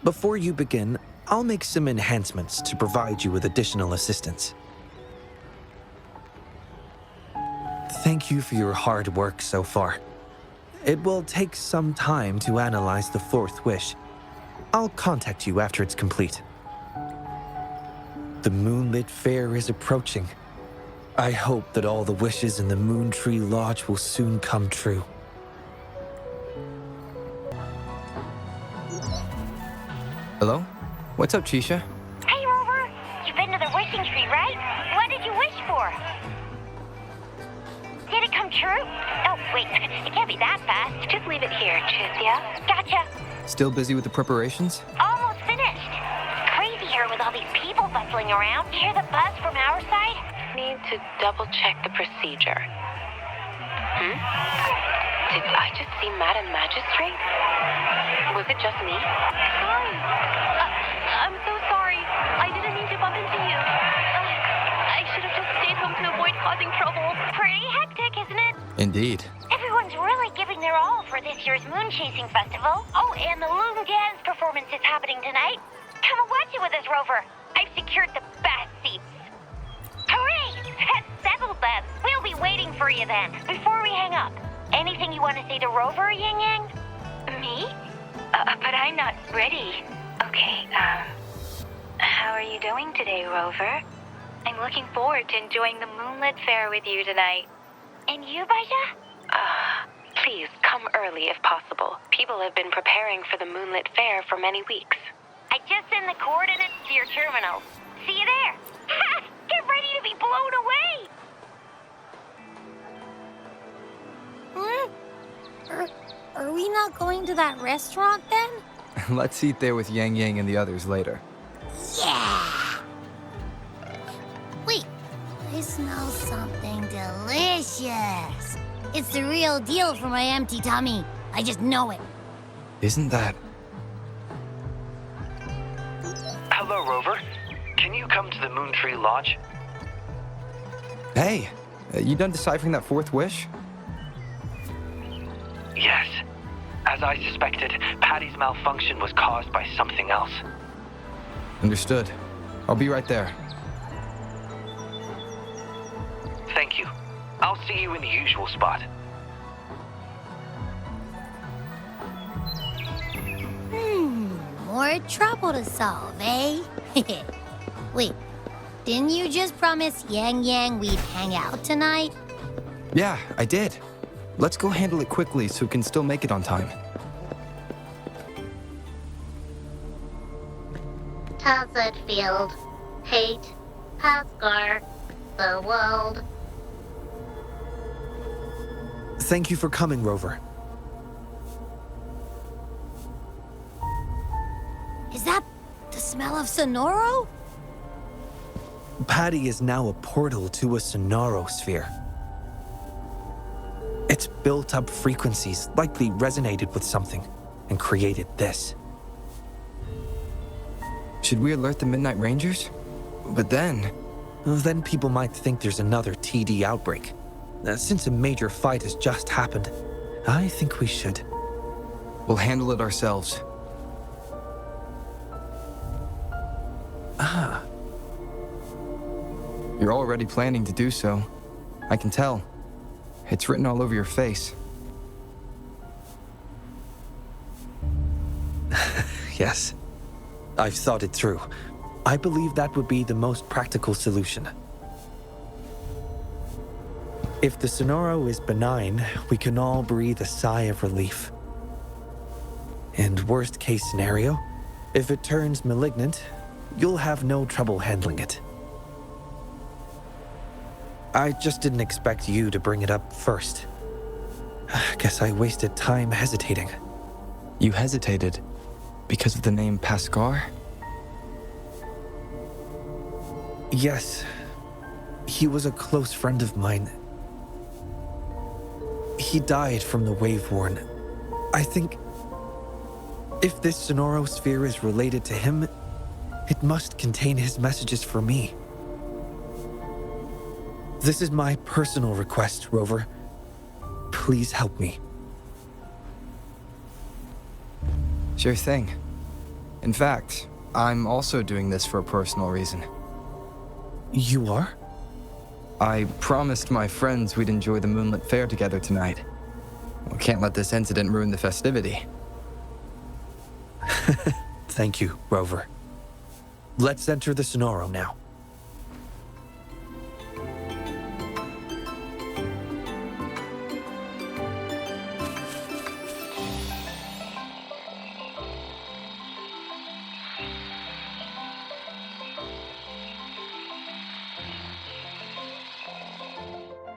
Before you begin, I'll make some enhancements to provide you with additional assistance. Thank you for your hard work so far. It will take some time to analyze the fourth wish. I'll contact you after it's complete. The moonlit fair is approaching. I hope that all the wishes in the Moon Tree Lodge will soon come true. Hello? What's up, Chisha? Hey, Rover. You've been to the wishing tree, right? What did you wish for? Did it come true? Oh, wait. It can't be that fast. Just leave it here, Chizia. Gotcha. Still busy with the preparations? Almost finished. Crazy here with all these people bustling around. You hear the buzz from our side? Need to double-check the procedure. Did I just see Madam Magistrate? Was it just me? Sorry. I'm so sorry. I didn't mean to bump into you. I should have just stayed home to avoid causing trouble. Pretty hectic, isn't it? Indeed. Everyone's really giving their all for this year's moon chasing festival. Oh, and the loom dance performance is happening tonight. Come and watch it with us, Rover. I've secured the best seats. Hooray! That's settled then. We'll be waiting for you then. Before we hang up, anything you want to say to Rover, Yang Yang? Me? But I'm not ready. Okay, how are you doing today, Rover? I'm looking forward to enjoying the moonlit fair with you tonight. And you, Baja? Please come early if possible. People have been preparing for the moonlit fair for many weeks. I just sent the coordinates to your terminal. See you there. Ha! Get ready to be blown away! Are we not going to that restaurant then? Let's eat there with Yang Yang and the others later. Yeah! Wait, I smell something delicious. It's the real deal for my empty tummy. I just know it. Isn't that... Hello, Rover. Can you come to the Moon Tree Lodge? Hey, you done deciphering that fourth wish? Yes. As I suspected, Patty's malfunction was caused by something else. Understood. I'll be right there. Thank you. I'll see you in the usual spot. More trouble to solve, eh? Wait, didn't you just promise Yang Yang we'd hang out tonight? Yeah, I did. Let's go handle it quickly so we can still make it on time. Tazet Field. Hate. Pascar. The world. Thank you for coming, Rover. Is that the smell of Sonoro? Patty is now a portal to a Sonoro sphere. Its built-up frequencies likely resonated with something and created this. Should we alert the Midnight Rangers? But then people might think there's another TD outbreak. Since a major fight has just happened, I think we should. we'll handle it ourselves. Ah. You're already planning to do so. I can tell. It's written all over your face. Yes. I've thought it through. I believe that would be the most practical solution. If the Sonoro is benign, we can all breathe a sigh of relief. And worst case scenario, if it turns malignant, you'll have no trouble handling it. I just didn't expect you to bring it up first. Guess I wasted time hesitating. You hesitated because of the name Pascar? Yes. He was a close friend of mine. He died from the Wave-Worn. I think if this Sonoro sphere is related to him, it must contain his messages for me. This is my personal request, Rover. Please help me. Sure thing. In fact, I'm also doing this for a personal reason. You are? I promised my friends we'd enjoy the moonlit fair together tonight. We can't let this incident ruin the festivity. Thank you, Rover. Let's enter the Sonoro now.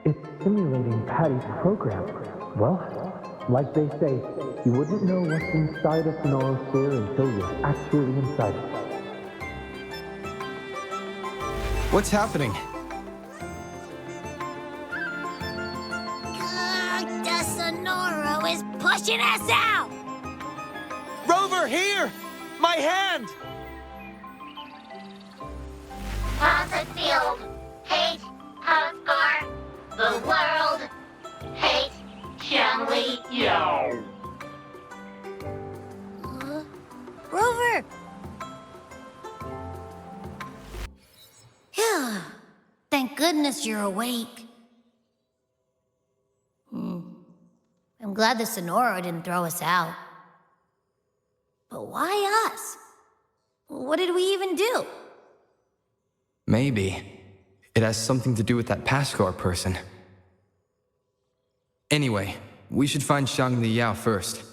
It's simulating Patty's program. Well, like they say, you wouldn't know what's inside a Sonoro sphere until you're actually inside it. What's happening? The Sonoro is pushing us out! Rover, here! My hand! Toxic field. Hate. Huskar. The world. Hate. Xiangli Yao. Rover! Phew. Thank goodness you're awake. I'm glad the Sonoro didn't throw us out. But why us? What did we even do? Maybe. It has something to do with that Pascar person. Anyway, we should find Xiangli Yao first.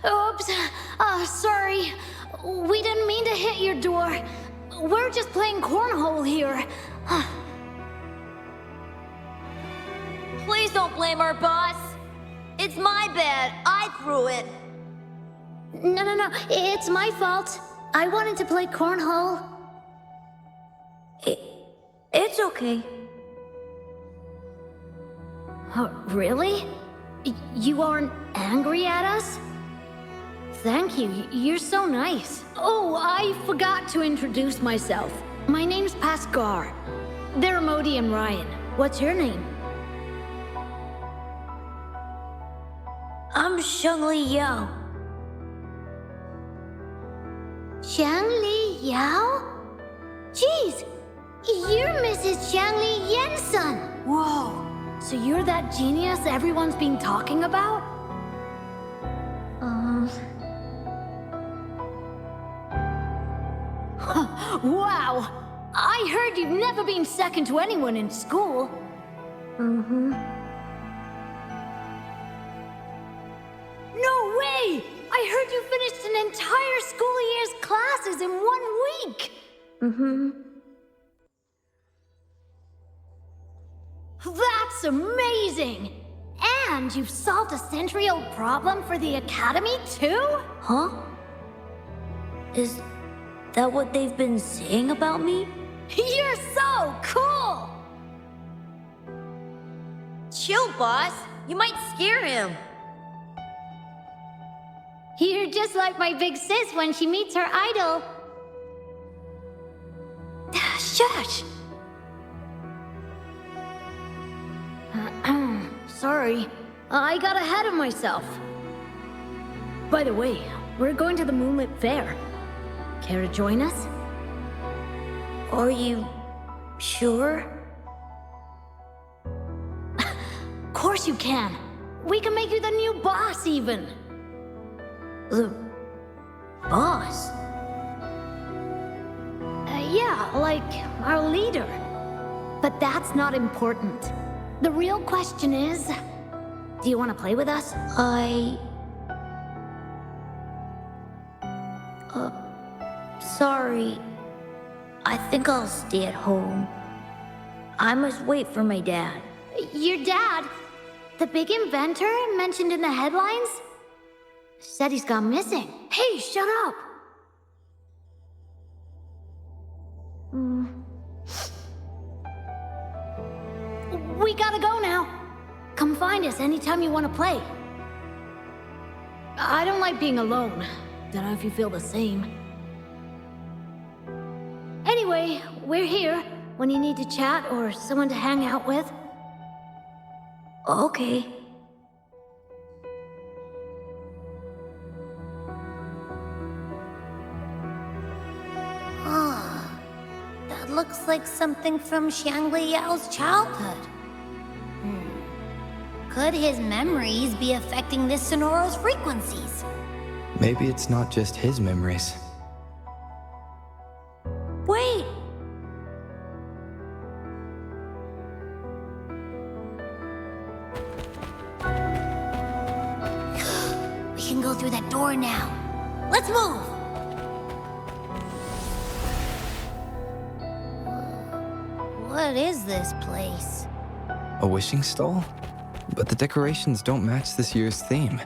Oops. Sorry. We didn't mean to hit your door. We're just playing cornhole here. Please don't blame our boss. It's my bad. I threw it. No. It's my fault. I wanted to play cornhole. It's okay. Really? You aren't angry at us? Thank you. You're so nice. Oh, I forgot to introduce myself. My name's Pascar. They're Modi and Ryan. What's your name? I'm Xiangli Yao. Xiangli Yao? Jeez, you're Mrs. Xiangli Yensun. Whoa, so you're that genius everyone's been talking about? Wow, I heard you've never been second to anyone in school. No way! I heard you finished an entire school year's classes in 1 week! That's amazing! And you've solved a century-old problem for the Academy, too? Huh? Is that what they've been saying about me? You're so cool! Chill, boss. You might scare him. You're just like my big sis when she meets her idol. Shush! Sorry, I got ahead of myself. By the way, we're going to the Moonlit Fair. Care to join us? Are you sure? Of course you can. We can make you the new boss, even. The boss? Yeah, like our leader. But that's not important. The real question is, do you want to play with us? Sorry. I think I'll stay at home. I must wait for my dad. Your dad? The big inventor mentioned in the headlines? Said he's gone missing. Hey, shut up! We gotta go now. Come find us anytime you want to play. I don't like being alone. Don't know if you feel the same. Anyway, we're here when you need to chat or someone to hang out with. Okay. Ah, that looks like something from Xiangli Yao's childhood. Could his memories be affecting this Sonoro's frequencies? Maybe it's not just his memories. Wait! We can go through that door now. Let's move! What is this place? A wishing stall? But the decorations don't match this year's theme.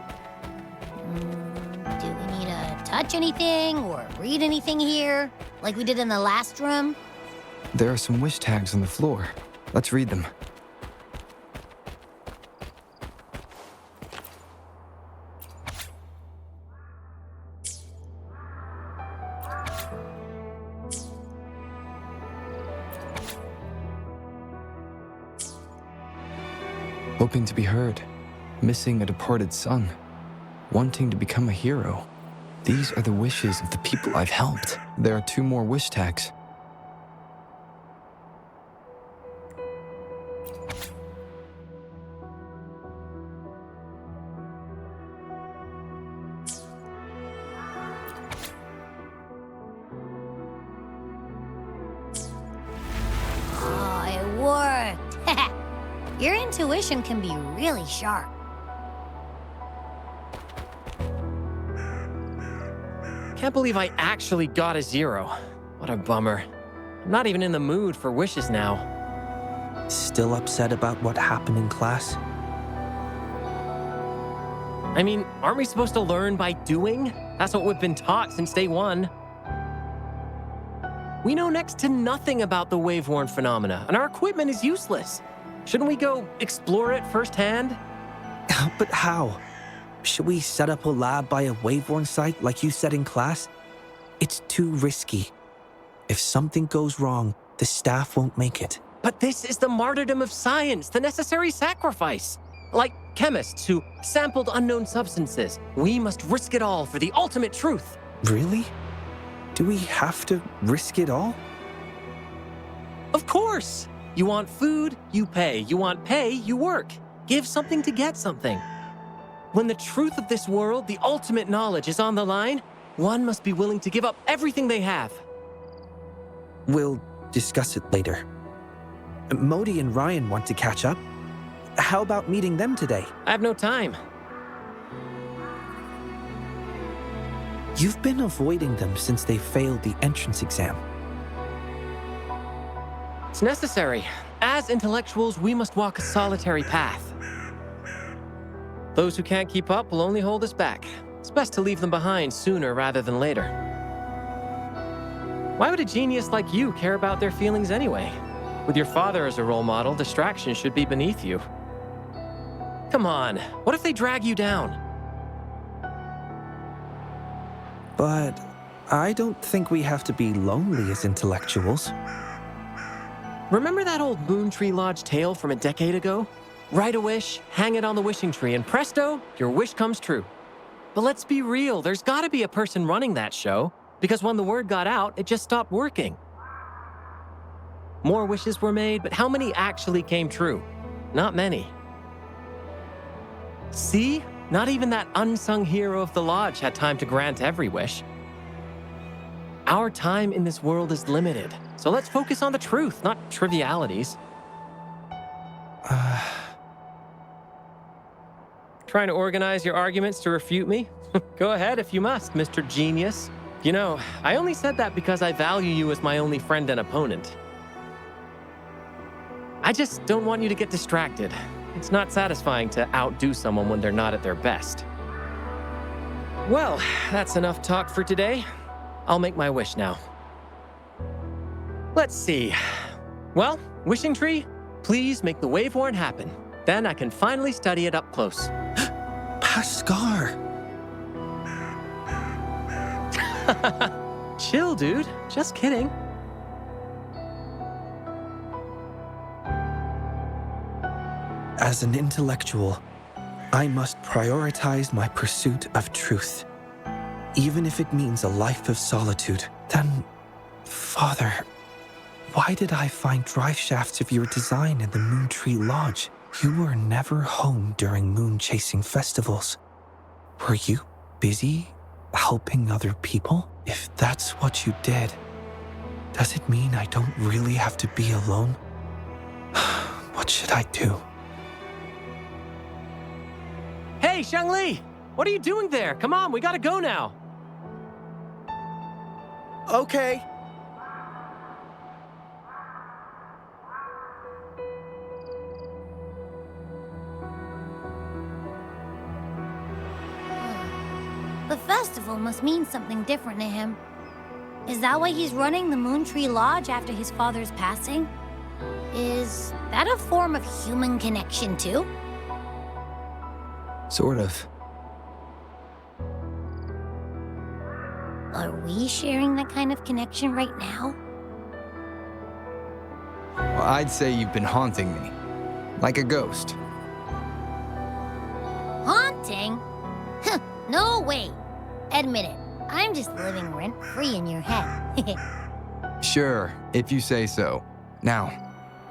Do we need to touch anything or read anything here, like we did in the last room? There are some wish tags on the floor. Let's read them. Hoping to be heard, missing a departed son, wanting to become a hero. These are the wishes of the people I've helped. There are 2 more wish tags. Oh, it worked! Your intuition can be really sharp. Can't believe I actually got a 0. What a bummer. I'm not even in the mood for wishes now. Still upset about what happened in class? I mean, aren't we supposed to learn by doing? That's what we've been taught since day 1. We know next to nothing about the wave-worn phenomena, and our equipment is useless. Shouldn't we go explore it firsthand? But how? Should we set up a lab by a wave-worn site like you said in class? It's too risky. If something goes wrong, the staff won't make it. But this is the martyrdom of science, the necessary sacrifice. Like chemists who sampled unknown substances, we must risk it all for the ultimate truth. Really? Do we have to risk it all? Of course! You want food, you pay. You want pay, you work. Give something to get something. When the truth of this world, the ultimate knowledge, is on the line, one must be willing to give up everything they have. We'll discuss it later. Modi and Ryan want to catch up. How about meeting them today? I have no time. You've been avoiding them since they failed the entrance exam. It's necessary. As intellectuals, we must walk a solitary path. Those who can't keep up will only hold us back. It's best to leave them behind sooner rather than later. Why would a genius like you care about their feelings anyway? With your father as a role model, distraction should be beneath you. Come on, what if they drag you down? But I don't think we have to be lonely as intellectuals. Remember that old Moon Tree Lodge tale from a decade ago? Write a wish, hang it on the wishing tree, and presto, your wish comes true. But let's be real, there's gotta be a person running that show, because when the word got out, it just stopped working. More wishes were made, but how many actually came true? Not many. See? Not even that unsung hero of the lodge had time to grant every wish. Our time in this world is limited, so let's focus on the truth, not trivialities. Trying to organize your arguments to refute me? Go ahead if you must, Mr. Genius. You know, I only said that because I value you as my only friend and opponent. I just don't want you to get distracted. It's not satisfying to outdo someone when they're not at their best. Well, that's enough talk for today. I'll make my wish now. Let's see. Well, wishing tree, please make the wave-worn happen. Then I can finally study it up close. Pascar! Chill, dude. Just kidding. As an intellectual, I must prioritize my pursuit of truth. Even if it means a life of solitude, then, Father, why did I find drive shafts of your design in the Moontree Lodge? You were never home during moon-chasing festivals. Were you busy helping other people? If that's what you did, does it mean I don't really have to be alone? What should I do? Hey, Shangli! What are you doing there? Come on, we gotta go now. Okay. The festival must mean something different to him. Is that why he's running the Moontree Lodge after his father's passing? Is that a form of human connection too? Sort of. Are we sharing that kind of connection right now? Well, I'd say you've been haunting me. Like a ghost. Haunting? No way. Admit it, I'm just living rent-free in your head. Sure, if you say so. Now,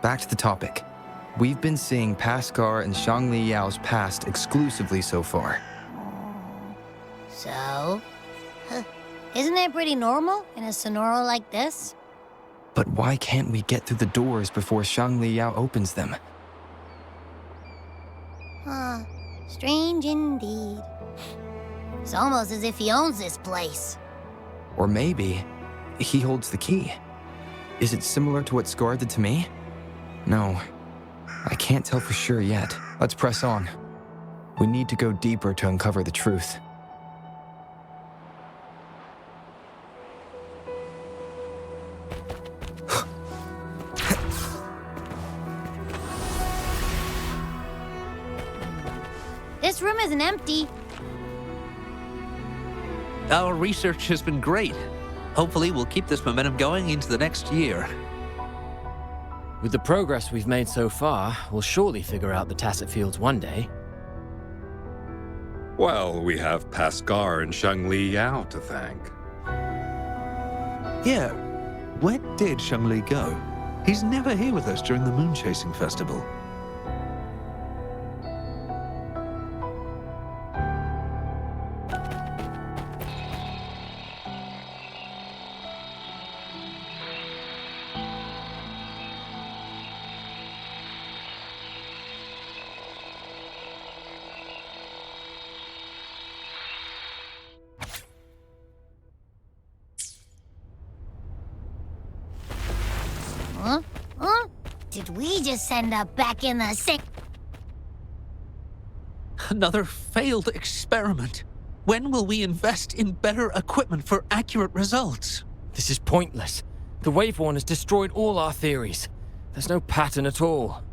back to the topic. We've been seeing Pascar and Shangli Yao's past exclusively so far. So? Isn't that pretty normal in a Sonora like this? But why can't we get through the doors before Shangli Yao opens them? Huh. Strange indeed. It's almost as if he owns this place. Or maybe he holds the key. Is it similar to what Scar did to me? No, I can't tell for sure yet. Let's press on. We need to go deeper to uncover the truth. This room isn't empty. Our research has been great. Hopefully, we'll keep this momentum going into the next year. With the progress we've made so far, we'll surely figure out the Tacet Fields one day. Well, we have Pascar and Shangli Yao to thank. Yeah, where did Shangli go? He's never here with us during the moon chasing festival. Huh? Huh? Did we just end up back in the sink? Another failed experiment. When will we invest in better equipment for accurate results? This is pointless. The Waveworn has destroyed all our theories. There's no pattern at all.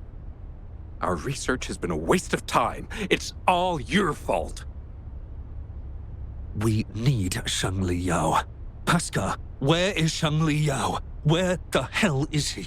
Our research has been a waste of time. It's all your fault. We need Shangli Yao. Pascal, where is Shangli Yao? Where the hell is he?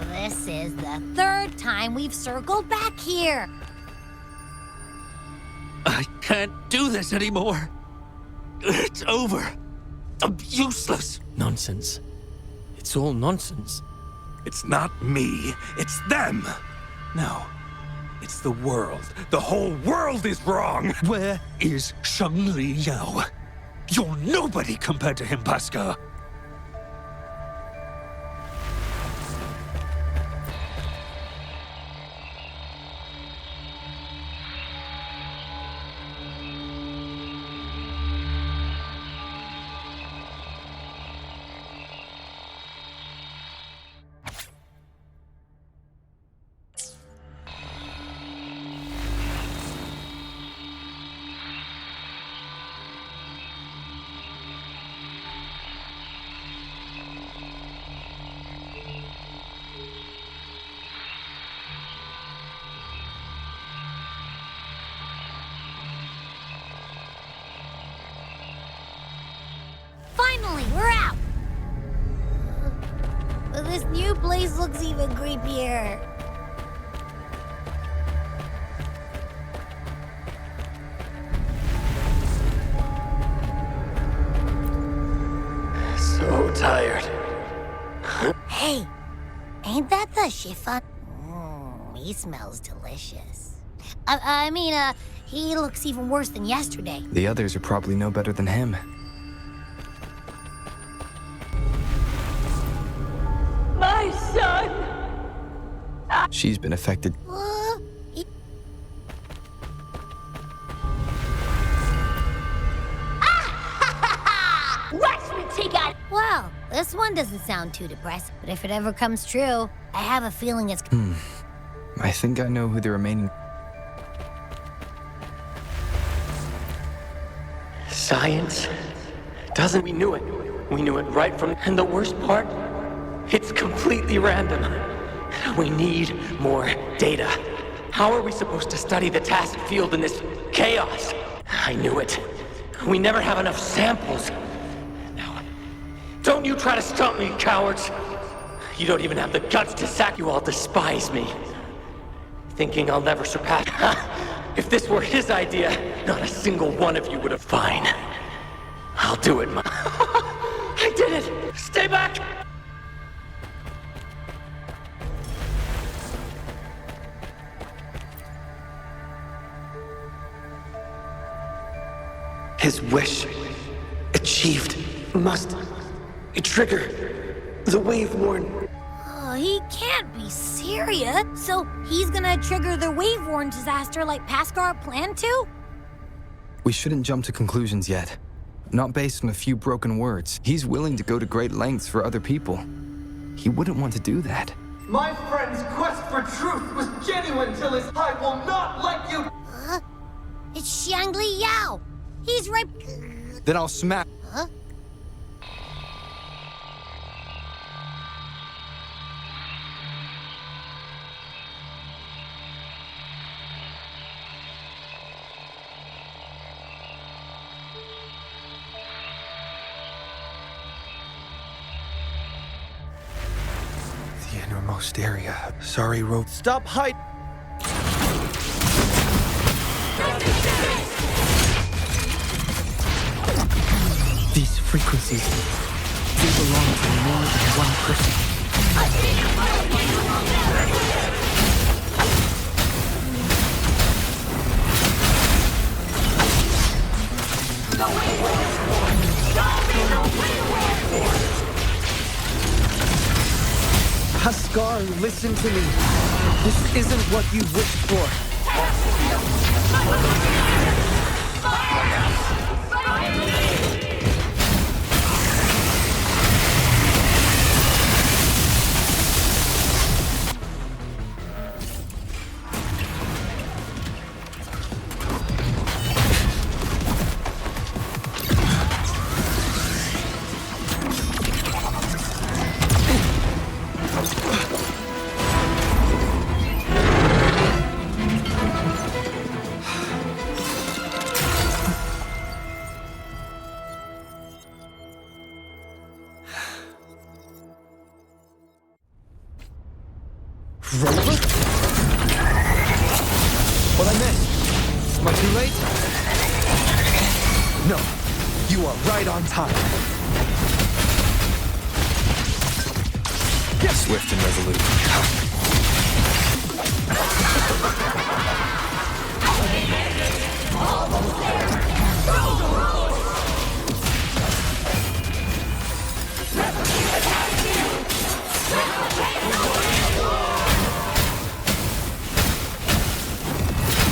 This is the third time we've circled back here. I can't do this anymore. It's over. I'm useless. Nonsense. It's all nonsense. It's not me, it's them. No, it's the world. The whole world is wrong. Where is Shangli Yao? You're nobody compared to him, Pascal. Finally, we're out! But this new place looks even creepier. So tired. Hey, ain't that the chiffon? He smells delicious. I mean, he looks even worse than yesterday. The others are probably no better than him. My son! She's been affected. Watch me take out. Well, this one doesn't sound too depressing, but if it ever comes true, I have a feeling it's. I think I know who the remaining... Science doesn't. We knew it. We knew it right from. And the worst part? It's completely random. We need more data. How are we supposed to study the task field in this chaos? I knew it. We never have enough samples. Now, don't you try to stump me, cowards. You don't even have the guts to sack. You all despise me. Thinking I'll never surpass. If this were his idea, not a single one of you would have. Fine. I'll do it, I did it! Stay back! His wish achieved must trigger the wave-worn. Oh, he can't be serious. So he's gonna trigger the wave-worn disaster like Paskar planned to? We shouldn't jump to conclusions yet. Not based on a few broken words. He's willing to go to great lengths for other people. He wouldn't want to do that. My friend's quest for truth was genuine till his I will not let you. It's Xiangli Yao. He's right. Then I'll smack. Huh? The innermost area. Sorry, Rope. Stop hiding! These frequencies, they belong to more than one person. Paskar, listen to me. This isn't what you wished for. What I missed? Am I too late? No, you are right on time. Swift and resolute.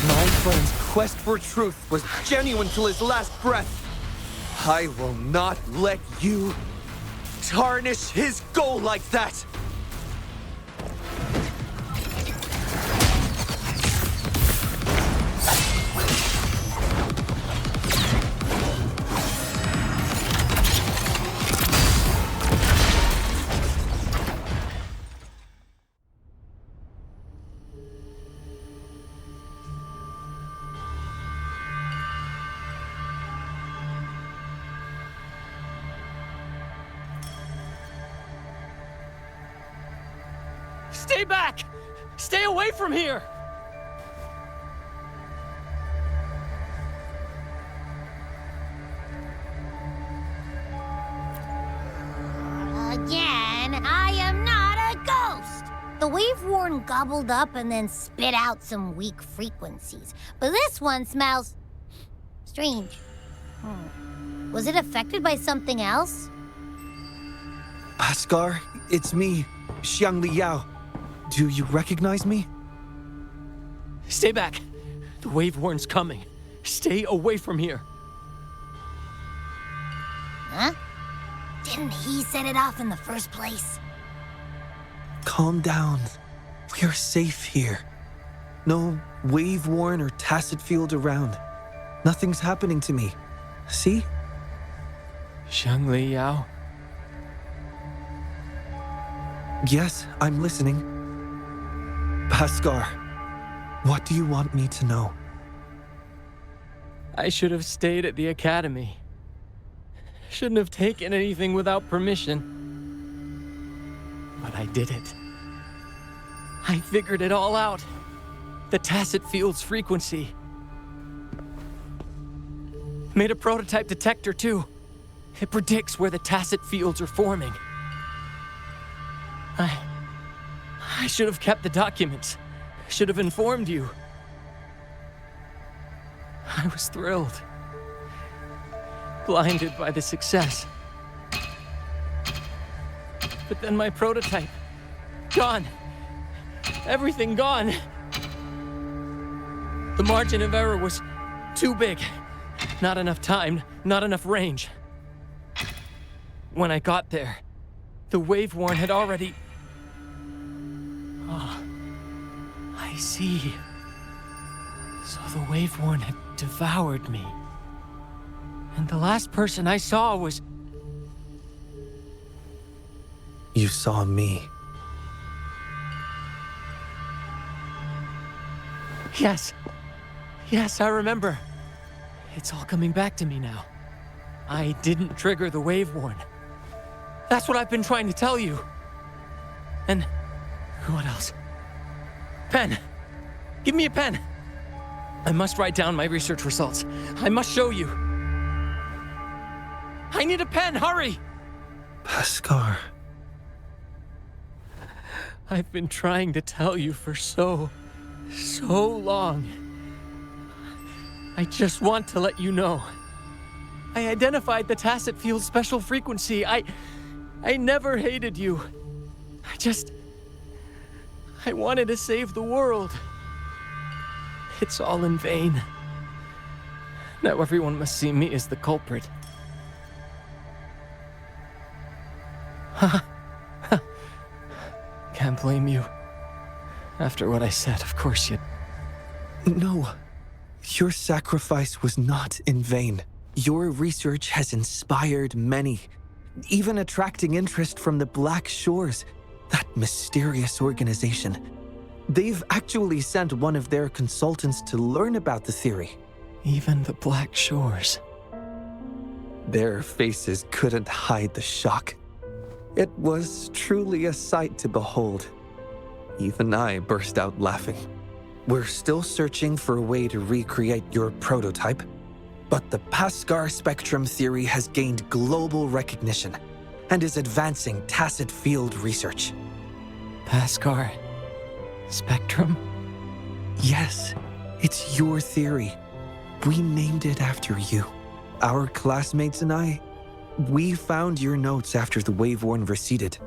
My friend's quest for truth was genuine till his last breath. I will not let you tarnish his goal like that! Stay back! Stay away from here! Again, I am not a ghost. The wave-worn gobbled up and then spit out some weak frequencies. But this one smells strange. Was it affected by something else? Bhaskar, it's me, Xiangli Yao. Do you recognize me? Stay back. The wave-worn's coming. Stay away from here. Huh? Didn't he set it off in the first place? Calm down. We're safe here. No wave-worn or tacit field around. Nothing's happening to me. See? Xiangli Yao? Yes, I'm listening. Bhaskar, what do you want me to know? I should have stayed at the academy. Shouldn't have taken anything without permission. But I did it. I figured it all out. The tacit field's frequency. Made a prototype detector, too. It predicts where the tacit fields are forming. I should have kept the documents. Should have informed you. I was thrilled. Blinded by the success. But then my prototype, gone. Everything gone. The margin of error was too big. Not enough time, not enough range. When I got there, the wave-worn had already... Oh, I see. So the wave-worn had devoured me. And the last person I saw was... You saw me. Yes. Yes, I remember. It's all coming back to me now. I didn't trigger the wave-worn. That's what I've been trying to tell you. And what else? Pen. Give me a pen. I must write down my research results. I must show you. I need a pen, hurry! Bhaskar. I've been trying to tell you for so long. I just want to let you know. I identified the tacit field special frequency. I never hated you. I wanted to save the world. It's all in vain. Now everyone must see me as the culprit. Can't blame you. After what I said, of course you... No. Your sacrifice was not in vain. Your research has inspired many, even attracting interest from the Black Shores, that mysterious organization. They've actually sent one of their consultants to learn about the theory. Even the Black Shores. Their faces couldn't hide the shock. It was truly a sight to behold. Even I burst out laughing. We're still searching for a way to recreate your prototype, but the Bhaskar spectrum theory has gained global recognition and is advancing tacit field research. Bhaskar spectrum? Yes, it's your theory. We named it after you. Our classmates and I, we found your notes after the wave-worn receded.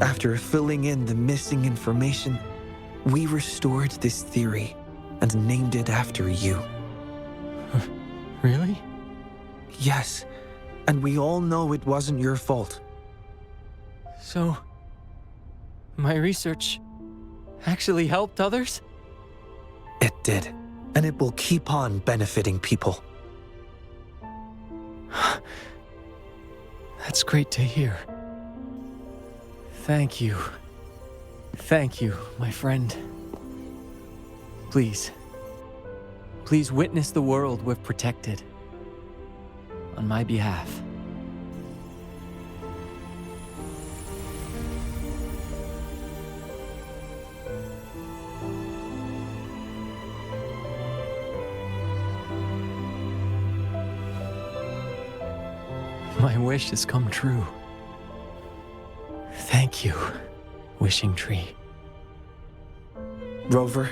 After filling in the missing information, we restored this theory and named it after you. Really? Yes, and we all know it wasn't your fault. So, my research actually helped others? It did, and it will keep on benefiting people. That's great to hear. Thank you. Thank you, my friend. Please witness the world we've protected. On my behalf. My wish has come true. Thank you, Wishing Tree. Rover,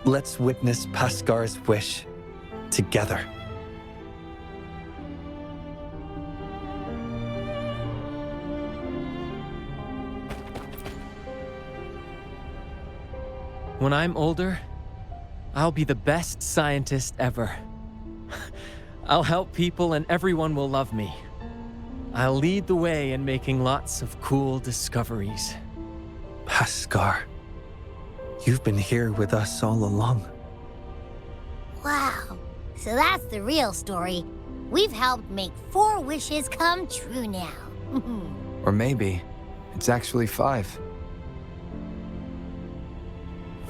let's witness Pascar's wish together. When I'm older, I'll be the best scientist ever. I'll help people and everyone will love me. I'll lead the way in making lots of cool discoveries. Pascar, you've been here with us all along. Wow. So that's the real story. We've helped make 4 wishes come true now. Or maybe it's actually 5.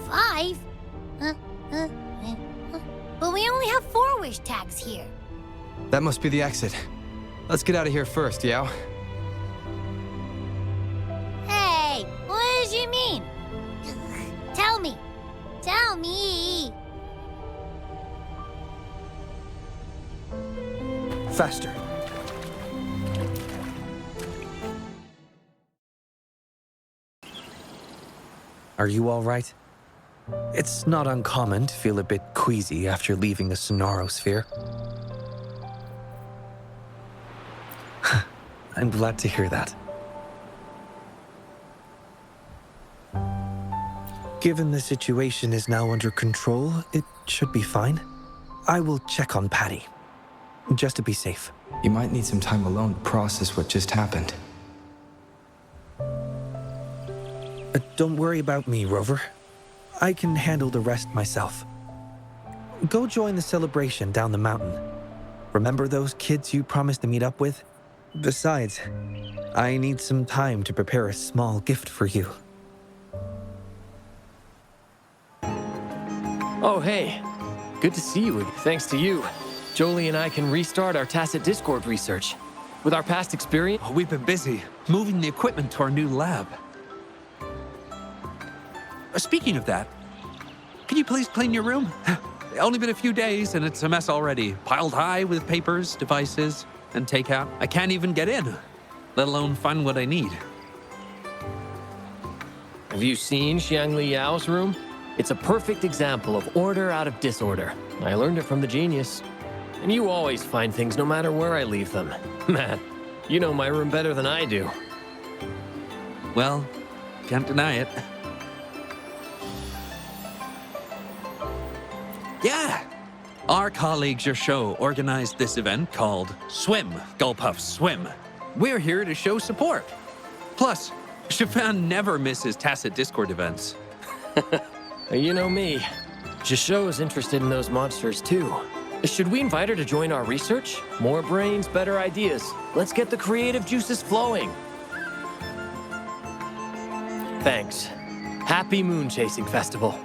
5? But we only have 4 wish tags here. That must be the exit. Let's get out of here first, Yao. Hey, what did you mean? Tell me. Tell me. Faster. Are you all right? It's not uncommon to feel a bit queasy after leaving the Sonarosphere. I'm glad to hear that. Given the situation is now under control, it should be fine. I will check on Patty, just to be safe. You might need some time alone to process what just happened. Don't worry about me, Rover. I can handle the rest myself. Go join the celebration down the mountain. Remember those kids you promised to meet up with? Besides, I need some time to prepare a small gift for you. Oh, hey. Good to see you. Thanks to you, Jolie and I can restart our tacit discord research. With our past experience... We've been busy moving the equipment to our new lab. Speaking of that, can you please clean your room? Only been a few days and it's a mess already. Piled high with papers, devices, and takeout. I can't even get in, let alone find what I need. Have you seen Xiangli Yao's room? It's a perfect example of order out of disorder. I learned it from the genius. And you always find things no matter where I leave them. Man, you know my room better than I do. Well, can't deny it. Yeah! Our colleagues your show organized this event called Swim, Gulpuff Swim. We're here to show support. Plus, Chiffon never misses tacit Discord events. You know me. Jisho interested in those monsters too. Should we invite her to join our research? More brains, better ideas. Let's get the creative juices flowing. Thanks. Happy Moon Chasing Festival.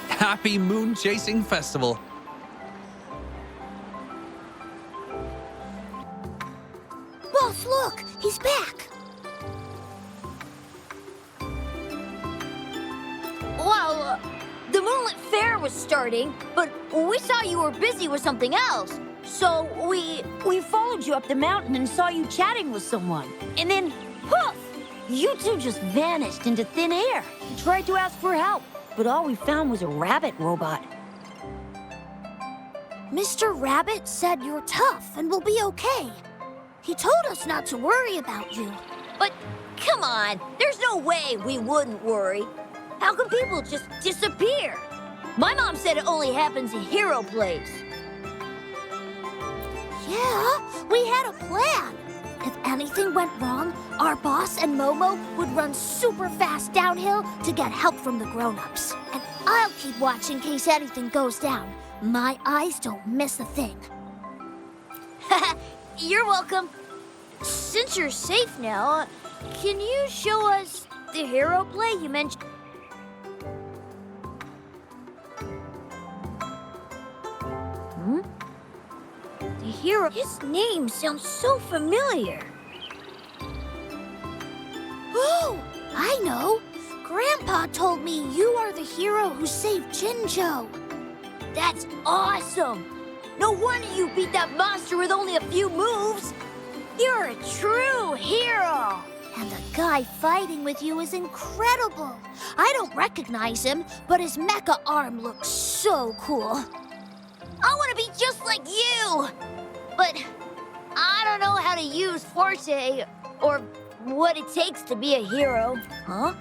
Happy Moon Chasing Festival. Boss, look! He's back! Well, the Moonlit Fair was starting, but we saw you were busy with something else. So we followed you up the mountain and saw you chatting with someone. And then, poof! You two just vanished into thin air. We tried to ask for help, but all we found was a rabbit robot. Mr. Rabbit said you're tough and will be okay. He told us not to worry about you. But come on, there's no way we wouldn't worry. How can people just disappear? My mom said it only happens in hero plays. Yeah, we had a plan. If anything went wrong, our boss and Momo would run super fast downhill to get help from the grown-ups. And I'll keep watch in case anything goes down. My eyes don't miss a thing. You're welcome. Since you're safe now, can you show us the hero play you mentioned? The hero, his name sounds so familiar. Oh, I know. Grandpa told me you are the hero who saved Jinjo. That's awesome. No wonder you beat that monster monster with only a few moves. You're a true hero. And the guy fighting with you is incredible. I don't recognize him, but his mecha arm looks so cool. I want to be just like you. But I don't know how to use Forte or what it takes to be a hero. Huh?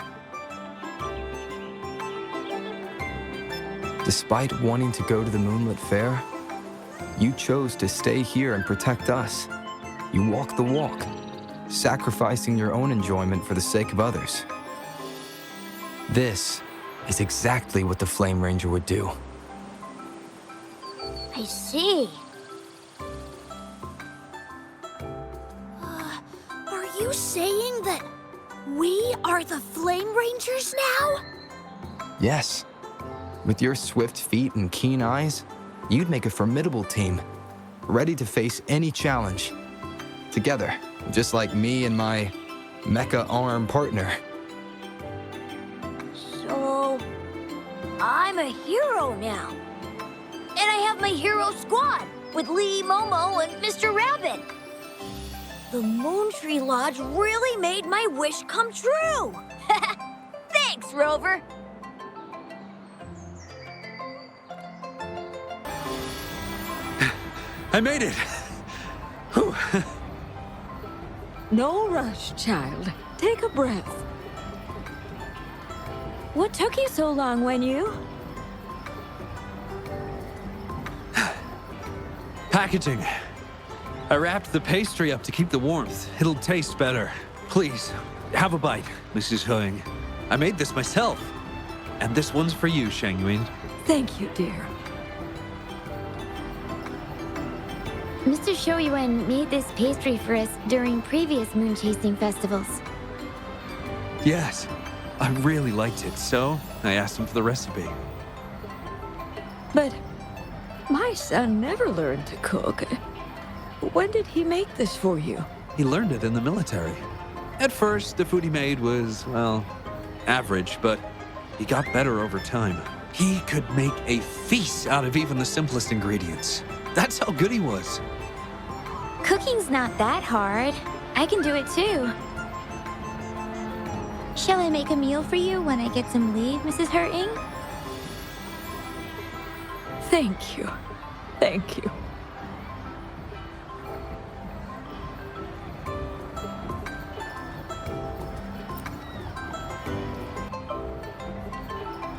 Despite wanting to go to the Moonlit Fair, you chose to stay here and protect us. You walk the walk, sacrificing your own enjoyment for the sake of others. This is exactly what the Flame Ranger would do. I see. Are you saying that we are the Flame Rangers now? Yes. With your swift feet and keen eyes, you'd make a formidable team, ready to face any challenge. Together, just like me and my mecha arm partner. So, I'm a hero now. And I have my hero squad with Lee, Momo, and Mr. Rabbit. The Moon Tree Lodge really made my wish come true. Thanks, Rover. I made it! Whew. No rush, child. Take a breath. What took you so long, Wenyu? Packaging. I wrapped the pastry up to keep the warmth. It'll taste better. Please, have a bite, Mrs. Huang. I made this myself. And this one's for you, Shang Yuan. Thank you, dear. Mr. Shoyuan made this pastry for us during previous moon chasing festivals. Yes, I really liked it, so I asked him for the recipe. But my son never learned to cook. When did he make this for you? He learned it in the military. At first, the food he made was, well, average, but he got better over time. He could make a feast out of even the simplest ingredients. That's how good he was. Cooking's not that hard. I can do it too. Shall I make a meal for you when I get some leave, Mrs. Hurting? Thank you. Thank you.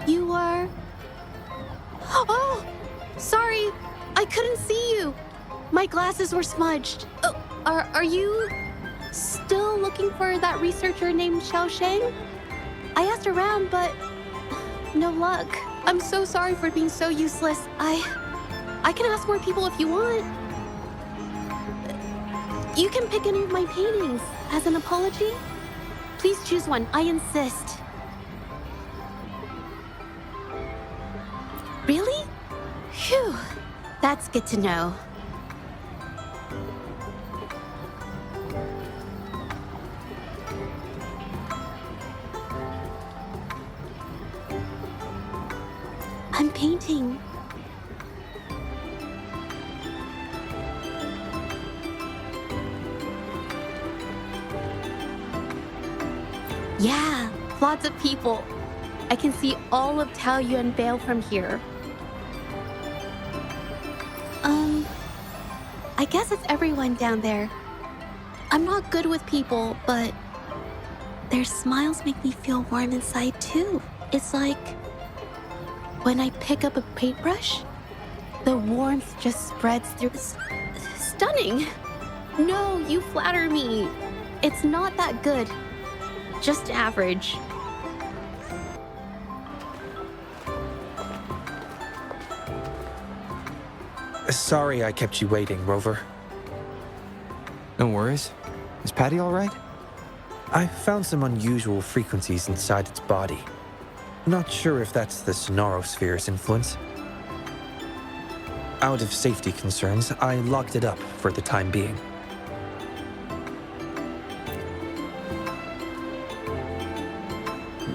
You are... Oh! Sorry, I couldn't see you. My glasses were smudged. Oh, are you still looking for that researcher named Xiao Shang? I asked around, but no luck. I'm so sorry for being so useless. I can ask more people if you want. You can pick any of my paintings as an apology. Please choose one, I insist. Really? Phew, that's good to know. I'm painting. Yeah, lots of people. I can see all of Taoyuan Vale from here. I guess it's everyone down there. I'm not good with people, but their smiles make me warm inside too. It's like when I pick up a paintbrush, the warmth just spreads through. Stunning! No, you flatter me. It's not that good. Just average. Sorry I kept you waiting, Rover. No worries. Is Patty all right? I found some unusual frequencies inside its body. Not sure if that's the Sonorosphere's influence. Out of safety concerns, I locked it up for the time being.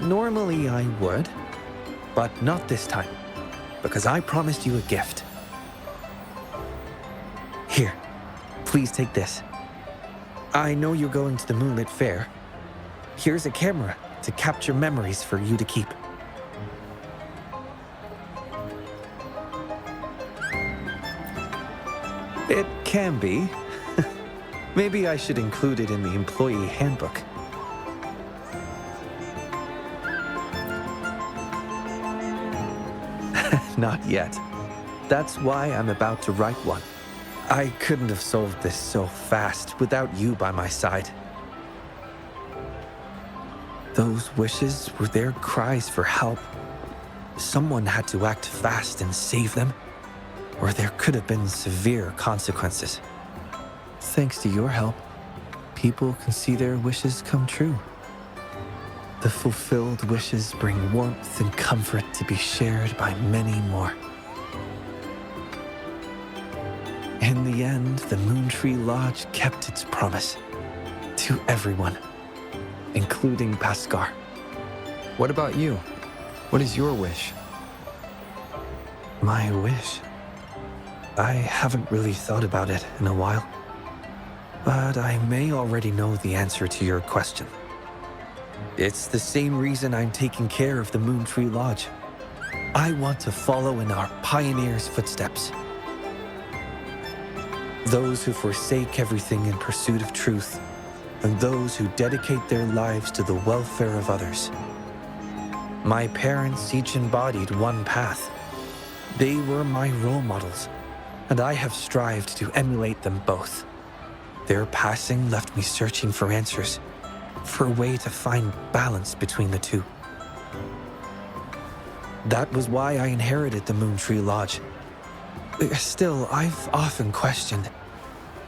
Normally I would, but not this time, because I promised you a gift. Here, Please take this. I know you're going to the Moonlit Fair. Here's a camera to capture memories for you to keep. It can be. Maybe I should include it in the employee handbook. Not yet. That's why I'm about to write one. I couldn't have solved this so fast without you by my side. Those wishes were their cries for help. Someone had to act fast and save them, or there could have been severe consequences. Thanks to your help, people can see their wishes come true. The fulfilled wishes bring warmth and comfort to be shared by many more. In the end, the Moontree Lodge kept its promise to everyone, including Paskar. What about you? What is your wish? My wish? I haven't really thought about it in a while, but I may already know the answer to your question. It's the same reason I'm taking care of the Moontree Lodge. I want to follow in our pioneers' footsteps. Those who forsake everything in pursuit of truth, and those who dedicate their lives to the welfare of others. My parents each embodied one path. They were my role models, and I have strived to emulate them both. Their passing left me searching for answers, for a way to find balance between the two. That was why I inherited the Moontree Lodge. Still, I've often questioned,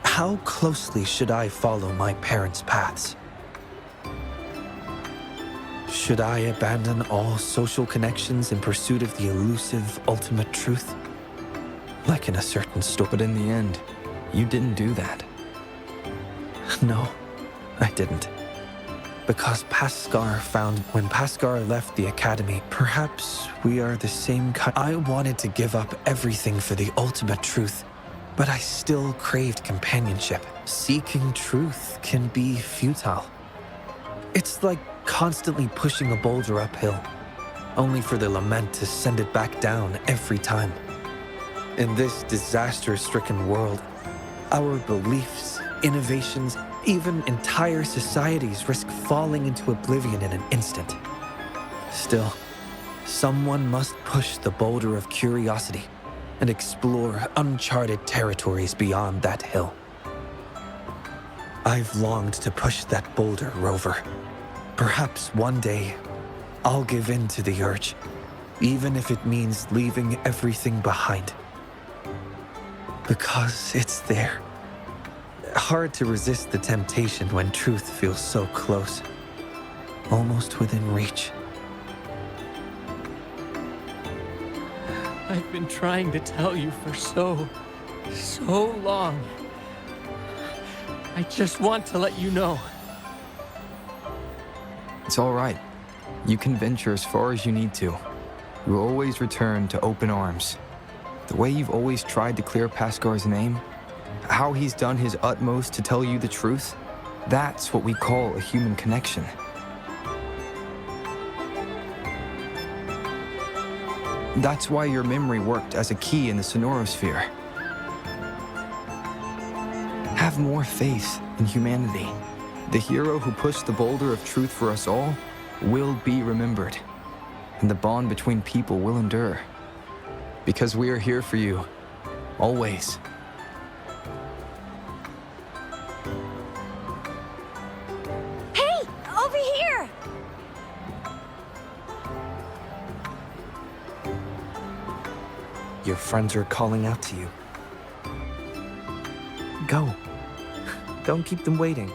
how closely should I follow my parents' paths? Should I abandon all social connections in pursuit of the elusive ultimate truth? Like in a certain story. But in the end, you didn't do that. No, I didn't. Because Paskar found when Paskar left the academy, perhaps we are the same kind. I wanted to give up everything for the ultimate truth, but I still craved companionship. Seeking truth can be futile. It's like constantly pushing a boulder uphill, only for the lament to send it back down every time. In this disaster-stricken world, our beliefs, innovations, even entire societies risk falling into oblivion in an instant. Still, someone must push the boulder of curiosity and explore uncharted territories beyond that hill. I've longed to push that boulder, Rover. Perhaps one day, I'll give in to the urge, even if it means leaving everything behind. Because it's there. Hard to resist the temptation when truth feels so close, almost within reach. I've been trying to tell you for so long. I just want to let you know. It's all right. You can venture as far as you need to. You will always return to open arms. The way you've always tried to clear Paskar's name, how he's done his utmost to tell you the truth, that's what we call a human connection. That's why your memory worked as a key in the Sonorosphere. Have more faith in humanity. The hero who pushed the boulder of truth for us all will be remembered, and the bond between people will endure. Because we are here for you, always. Hey, over here! Your friends are calling out to you. Go. Don't keep them waiting.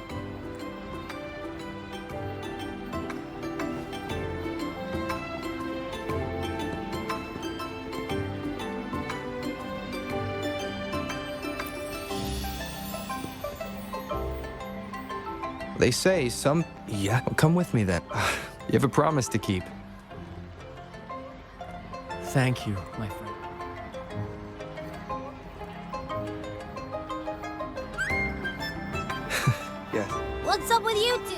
They say some... Yeah? Well, come with me then. You have a promise to keep. Thank you, my friend. What's up with you two?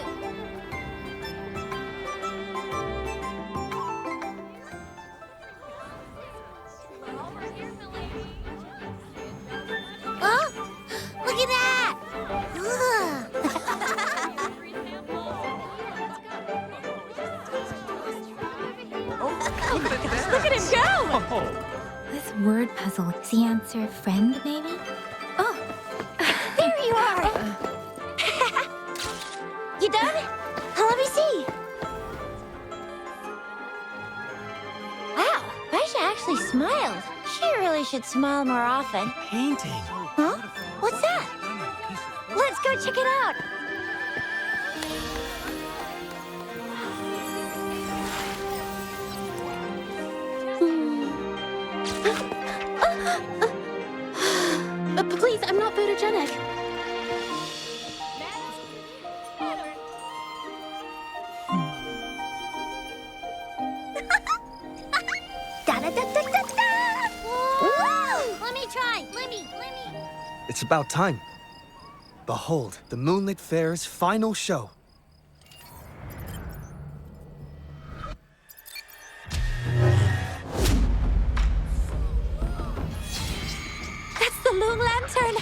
Huh? Look at that! Look at him go! This word puzzle, is the answer friend, maybe? Oh, there you are! You done? Let me see. Wow, Baisha actually smiled. She really should smile more often. Painting. Huh? What's that? Let's go check it out. Please, I'm not photogenic. Let me try. Let me. It's about time. Behold, the Moonlit Fair's final show. That's the moon lantern.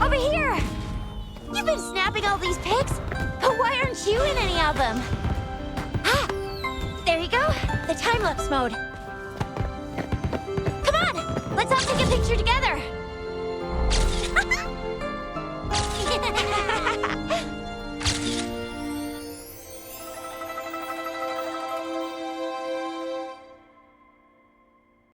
Over here! You've been snapping all these pics, but why aren't you in any of them? Ah, there you go, the time-lapse mode. Come on, let's all take a picture together.